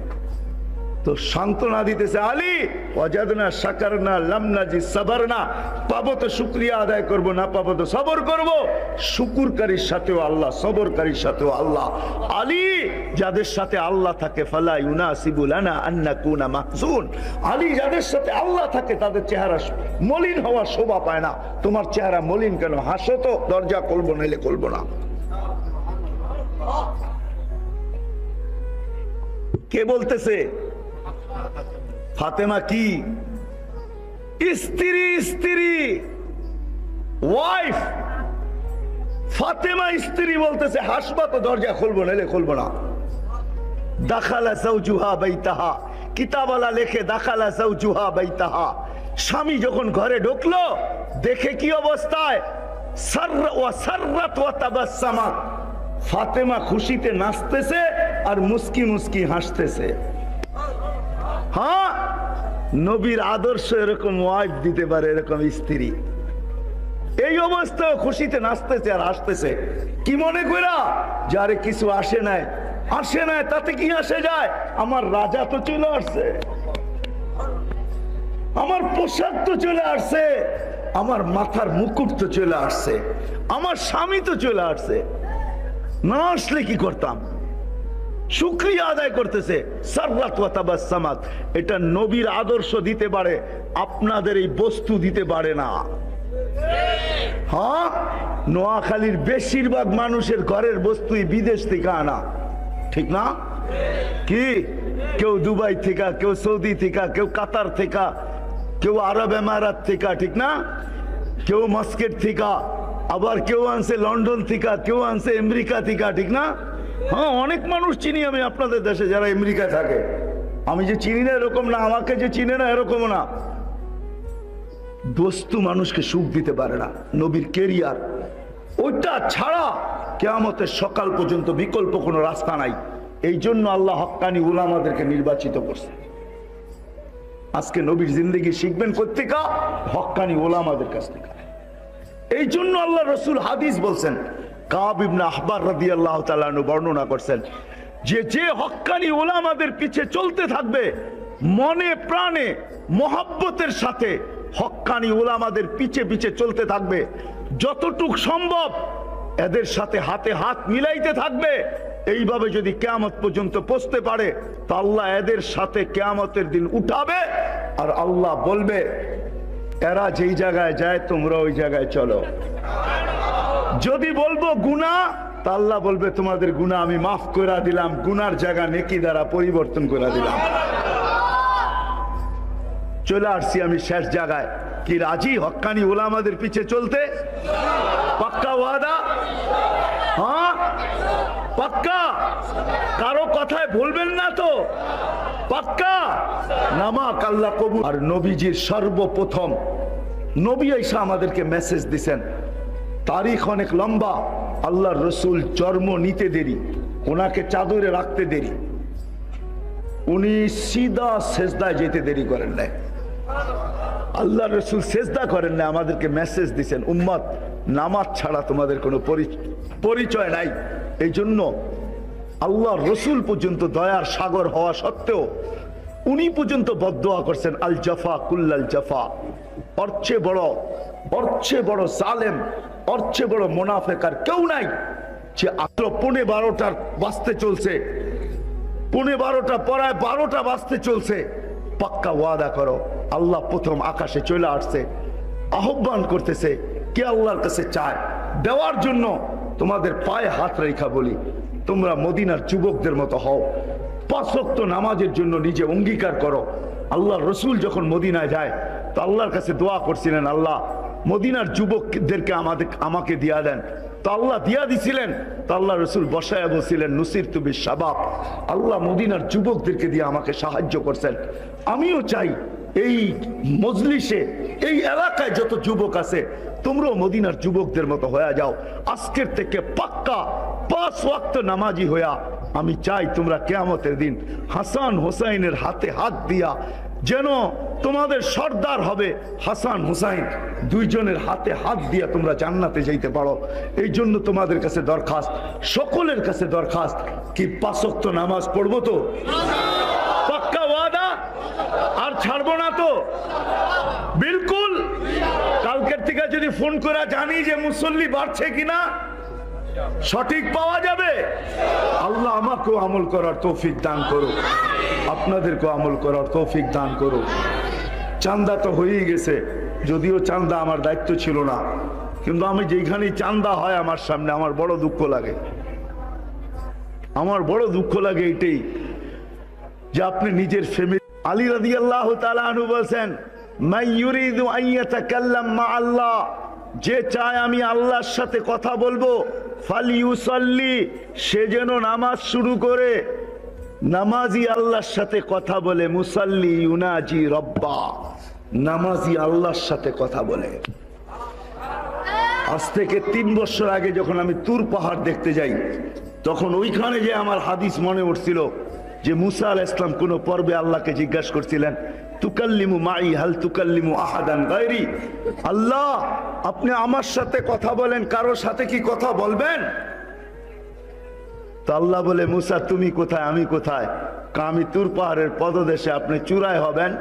তো সান্ত্বনা দিতেছে, আলী ওয়াজাদনা শাকারনা লাম নাজি সাবারনা, পাবো তো শুকরিয়া আদায় করব, না পাবো তো সবর করব। শুকুরকারীর সাথেও আল্লাহ, সবরকারীর সাথেও আল্লাহ। আলী যাদের সাথে আল্লাহ থাকে ফালা ইউনাসিবু লানা আন নাকুনা মাহজুন, আলী যাদের সাথে আল্লাহ থাকে তাদের চেহারা মলিন হওয়ার শোভা পায় না। তোমার চেহারা মলিন কেন? হাসো তো, দরজা খুলবো নাইলে খুলবো না। কে বলতেছে? ফাতেমা কি স্ত্রী, স্ত্রী ওয়াইফ। ফাতেমা স্ত্রী বলতেছে হাসবা তো, দরজা খুলবো নাইলে খুলবো না। দাখালা যাওজুহা বাইতাহা, কিতাবওয়ালা লেখে দাখালা যাওজুহা বাইতাহা। স্বামী যখন ঘরে ঢুকলো, দেখে কি অবস্থায়, সাররাত ওয়া তাবাসসামাত, ফাতেমা খুশিতে নাচতেছে আর মুস্কি মুস্কি হাসতেছে। হ্যাঁ, নবীর আদর্শ এরকম ওয়াইফ দিতে পারে, এরকম স্ত্রী। এই অবস্থায় খুশিতে নাচতেছে আর হাসতেছে। কি মনে করা? যারে কিছু আসে নাই, আসে নাই, তাতে কি আসে যায়? আমার রাজা তো চলে আসছে, আমার পোশাক তো চলে আসছে, আমার মাথার মুকুট তো চলে আসছে, আমার স্বামী তো চলে আসছে। না আসলে কি করতাম? শুকরিয়া আদায় করতেছে। সাররাত ওয়া তাবাসসামাত, এটা নবীর আদর্শ দিতে পারে, আপনাদের এই বস্তু দিতে পারে না। হ্যাঁ, নোয়াখালীর বেশিরভাগ মানুষের ঘরের বস্তুই বিদেশ থেকে আনা, ঠিক না? কি কেউ দুবাই থেকে, কেউ সৌদি থেকে, কেউ কাতার থেকে, কেউ আরব এমারাত থেকে, ঠিক না? কেউ মাস্কেট থেকে, আবার কেউ আনছে লন্ডন থেকে, কেউ আনছে আমেরিকা থেকে, ঠিক না? হ্যাঁ, অনেক মানুষ চিনি আমি আপনাদের দেশে যারা আমেরিকা থাকে। আমি যে চিনি না এরকম না, আমাকে যে চিনে না এরকম না। বস্তু মানুষকে সুখ দিতে পারে না, নবীর ক্যারিয়ার ওইটা ছাড়া কিয়ামতের সকাল পর্যন্ত বিকল্প কোনো রাস্তা নাই। এই জন্য আল্লাহ হক্কানি উলামাদেরকে নির্বাচিত করছে। আজকে নবীর জিন্দেগি শিখবেন কোত্থেকে? হক্কানি উলামাদের কাছ থেকে। এই জন্য আল্লাহ রসুল হাদিস বলছেন, কাব ইবনে আহবার রাদিয়াল্লাহু তাআলা আনহু বর্ণনা করছেন যে যে হক্কানি উলামাদের পিছে চলতে থাকবে, মনে প্রাণে মহব্বতের সাথে হক্কানি উলামাদের পিছে পিছে চলতে থাকবে, যতটুক সম্ভব এদের সাথে হাতে হাত মিলাইতে থাকবে, এইভাবে যদি কিয়ামত পর্যন্ত পৌঁছতে পারে তো আল্লাহ এদের সাথে কিয়ামতের দিন উঠাবে। আর আল্লাহ বলবে, এরা যেই জায়গায় যায় তোমরা ওই জায়গায় চলো। যদি বলবো গুনাহ, তা আল্লাহ বলবে তোমাদের গুনাহ আমি মাফ করে দিলাম, গুনার জায়গা নেকি দ্বারা পরিবর্তন করে দিলাম। চলে আসছি আমি শেষ জায়গায়। কি রাজি হক্কানি উলামাদের পিছে চলতে? পাক্কা ওয়াদা? হ্যাঁ পাক্কা? কারো কথায় ভুলবেন না তো? পাক্কা? নামাক আল্লাহ কবুল। আর নবীজির সর্বপ্রথম নবী আইসা আমাদেরকে মেসেজ দিছেন। তারিখ অনেক লম্বা। আল্লাহর রসুল জন্ম নিতে দেরি, ওনাকে চাদরে রাখতে দেরি, উনি সিধা সেজদায় যেতে দেরি করেন নাই। আল্লাহ রসুল সেজদা করেন না, আমাদেরকে মেসেজ দিছেন উম্মত নামাজ ছাড়া তোমাদের কোনো পরিচয় নাই। এই জন্য আল্লাহ রসুল পর্যন্ত দয়ার সাগর হওয়া সত্ত্বেও উনি পর্যন্ত বদদোয়া করছেন, আল জাফা কুল্লাল জাফা। অর্চে বড় জালেম, অর্চে বড় মুনাফিক আর কেউ নাই। যে আত্র 12:15 বাজতে চলছে, 12:15 পরায় 12টা বাজতে চলছে। পাক্কা ওয়াদা করো। আল্লাহ প্রথম আকাশে চলে আসছে, আহ্বান করতেছে। কে আল্লাহর কাছে চায় দেওয়ার জন্য? তোমাদের পায়ে হাত রেখা বলি, তোমরা মদিনার যুবকদের মতো হও। 5 ওয়াক্ত নামাজের জন্য নিজে অঙ্গীকার করো। আল্লাহ রসুল যখন মদিনায় যায় তো আল্লাহর কাছে দোয়া করছিলেন, আল্লাহ মদিনার যুবকদেরকে আমাকে দিয়া দেন। তো আল্লাহ দিয়া দিছিলেন। তো আল্লাহ রসুল বসায় বলছিলেন, নুসির তুমি শাবাব, আল্লাহ মদিনার যুবকদেরকে দিয়ে আমাকে সাহায্য করছেন। আমিও চাই এই মজলিসে, এই এলাকায় যত যুবক আছে তোমরাও মদিনার যুবকদের মতো হয়ে যাও। আজকের থেকে পাক্কা 5 ওয়াক্ত নামাজি হইয়া আমি চাই তোমরা কিয়ামতের দিন হাসান হোসাইনের হাতে হাত দিয়া, যেন তোমাদের সর্দার হবে হাসান হুসাইন, দুইজনের হাতে হাত দিয়া তোমরা জান্নাতে যাইতে পারো। এই জন্য তোমাদের কাছে দরখাস্ত, সকলের কাছে দরখাস্ত, কি 5 ওয়াক্ত নামাজ পড়বো তো? পাক্কা ওয়াদা? আর ছাড়বো না তো? বিলকুল। কালকের থেকে যদি ফোন করে জানি যে মুসল্লি বাড়ছে কিনা, সঠিক পাওয়া যাবে। আল্লাহ আমাকেও আমল করার তৌফিক দান করুক, আপনাদেরকেও আমল করার তৌফিক দান করুক। চান্দা তো হয়েই গেছে, যদিও চান্দা আমার দায়িত্ব ছিল না, কিন্তু আমি যেখানেই চান্দা হয় আমার সামনে আমার বড় দুঃখ লাগে। আমার বড় দুঃখ লাগে এটাই যে আপনি নিজের ফ্যামিলি। আলী রাদিয়াল্লাহু তাআলা আনহু বলেন, মান ইউরিদু আন ইয়াতাকাল্লাম মা আল্লাহ, যে চায় আমি আল্লাহর সাথে কথা বলবো, ফালিউসাল্লি, সে যেন নামাজ শুরু করে। নামাজি আল্লাহর সাথে কথা বলে, মুসাল্লি ইউনাজি রব্বা, নামাজি আল্লাহর সাথে কথা বলে। আজ থেকে 3 বছর আগে যখন আমি তুর পাহাড় দেখতে যাই, তখন ওইখানে যে আমার হাদিস মনে উঠছিল যে মুসা আলাইহিস সালাম কোন পর্বে আল্লাহকে জিজ্ঞাসা করছিলেন, তুকাল্লিমু মাই হাল তুকাল্লিমু আহাদান গায়রি, আল্লাহ আপনি আমার সাথে কথা বলেন, কারোর সাথে কি কথা বলবেন? তো আল্লাহ বলে, মুসা তুমি কোথায়, আমি কোথায়? আমি তুর পাহাড়ের পদদেশে, আপনি চূড়ায় হবেন।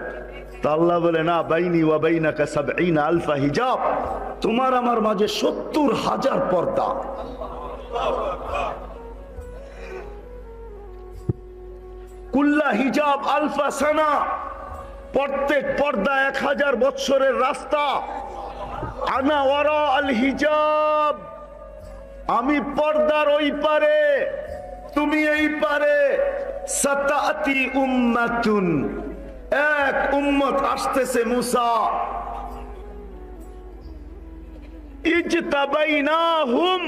তো আল্লাহ বলে, না, বাইনি ওয়া বাইনাকা ৭০ আলফা হিজাব, তোমার আমার মাঝে ৭০,০০০ পর্দা। কুল্লা হিজাব আলফা সানা, প্রত্যেক পর্দা 1000 বৎসরের রাস্তা। আনা ওয়ারা আল হিজাব, আমি পর্দার ওই পারে, তুমি এই পারে। সাতাতি উম্মাতুন, এক উম্মত আসতেছে। মুসা, ইজতাবাইনাহুম,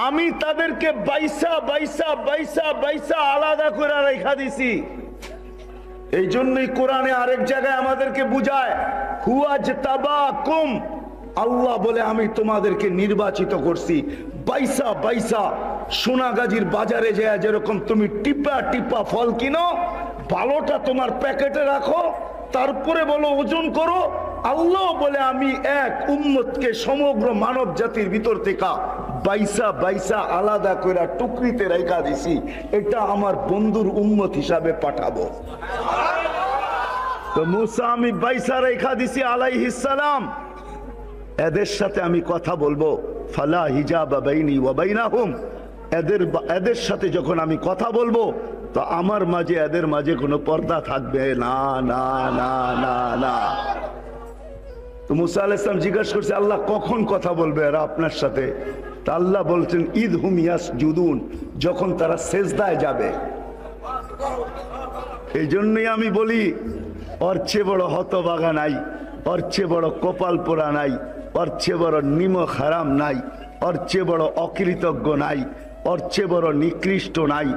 আমি তাদেরকে বাইসা বাইসা বাইসা বাইসা আলাদা করে রেখা দিছি। এই জন্যই কোরআনে আরেক জায়গায় আমাদেরকে বুঝায়, হুয়াজতাবাকুম, আল্লাহ বলে আমি তোমাদেরকে নির্বাচিত করছি। বাইসা বাইসা, সোনাগাজীর বাজারে যায় যেরকম তুমি টিপা টিপা ফল কিনো, ভালোটা তোমার প্যাকেটে রাখো, তারপরে বলো ওজন করো। আল্লাহ বলে আমি এক উম্মতকে সমগ্র মানব জাতির ভিতর থেকে বাইসা বাইসা আলাদা করে টুকরিতে রেখা দিছি, এটা আমার বন্ধুর উম্মত হিসাবে পাঠাবো। তো মুসা আমি বাইসা রেখা দিছি আলাইহিস সালাম, এদের সাথে আমি কথা বলবো। ফালা হিজাবা বাইনি ওয়া বাইনাহুম, এদের সাথে যখন আমি কথা বলবো তো আমার মাঝে এদের মাঝে কোনো পর্দা থাকবে না, না না না না। তো মুসা আলাইহিস সালাম জিজ্ঞাসা করছে, আল্লাহ কখন কথা বলবে এরা আপনার সাথে? তা আল্লাহ বলছেন, ঈদ হুম ইয়াসজুদুন, যখন তারা সেজদায় যাবে। এই জন্যই আমি বলি, ওর চেয়ে বড় হতভাগা নাই, ওর চেয়ে বড় কপাল পোড়া নাই, ওর চেয়ে বড় নিমক হারাম নাই, ওর চেয়ে বড় অকৃতজ্ঞ নাই, ওর চেয়ে বড় নিকৃষ্ট নাই।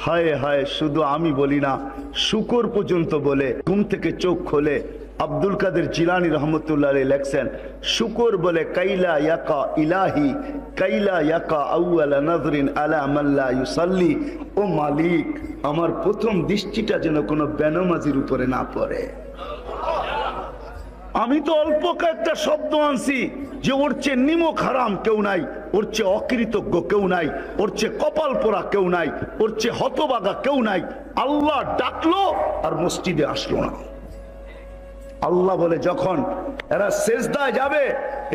হায় হায়, শুধু আমি বলি না, শুকর পর্যন্ত বলে। ঘুম থেকে চোখ খোলে আব্দুল কাদের জিলানী রহমতুল্লাহ আলাইহি লেখছেন, শুকর বলে কাইলা ইয়াকা ইলাহি কাইলা ইয়াকা আউয়ালা নাযরিন আলা মান লা ইউসাল্লি। ও মালিক, আমার প্রথম দৃষ্টিটা যেন কোনো বেনামাজির উপরে না পড়ে। আমি তো অল্প কয়েকটা শব্দ আনছি যে ওর চেয়ে নিমক হারাম কেউ নাই, ওর চেয়ে অকৃতজ্ঞ কেউ নাই, ওর চেয়ে কপাল পোড়া কেউ নাই, ওর চেয়ে হতবাগা কেউ নাই। আল্লাহ ডাকলো আর মসজিদে আসলো না। আল্লাহ বলে যখন এরা সেজদায় যাবে,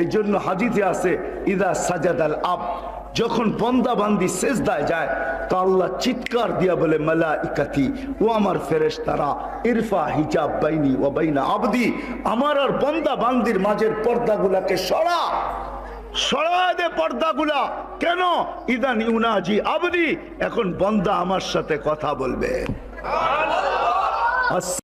এই জন্য হাদিসে আছে ইদা সাজাদাল আব, যখন বান্দা বান্দি সেজদায় যায় তো আল্লাহ চিৎকার দিয়া বলে মালাইকাতি, ও আমার ফেরেশতারা, ইরফা হিজাব বাইনি ওয়া বাইনা আবদি, আমার আর বান্দা বান্দির মাঝের পর্দাগুলাকে সরা দে পর্দাগুলা। কেন? ইদান ইউনাজি আবদি, এখন বান্দা আমার সাথে কথা বলবে।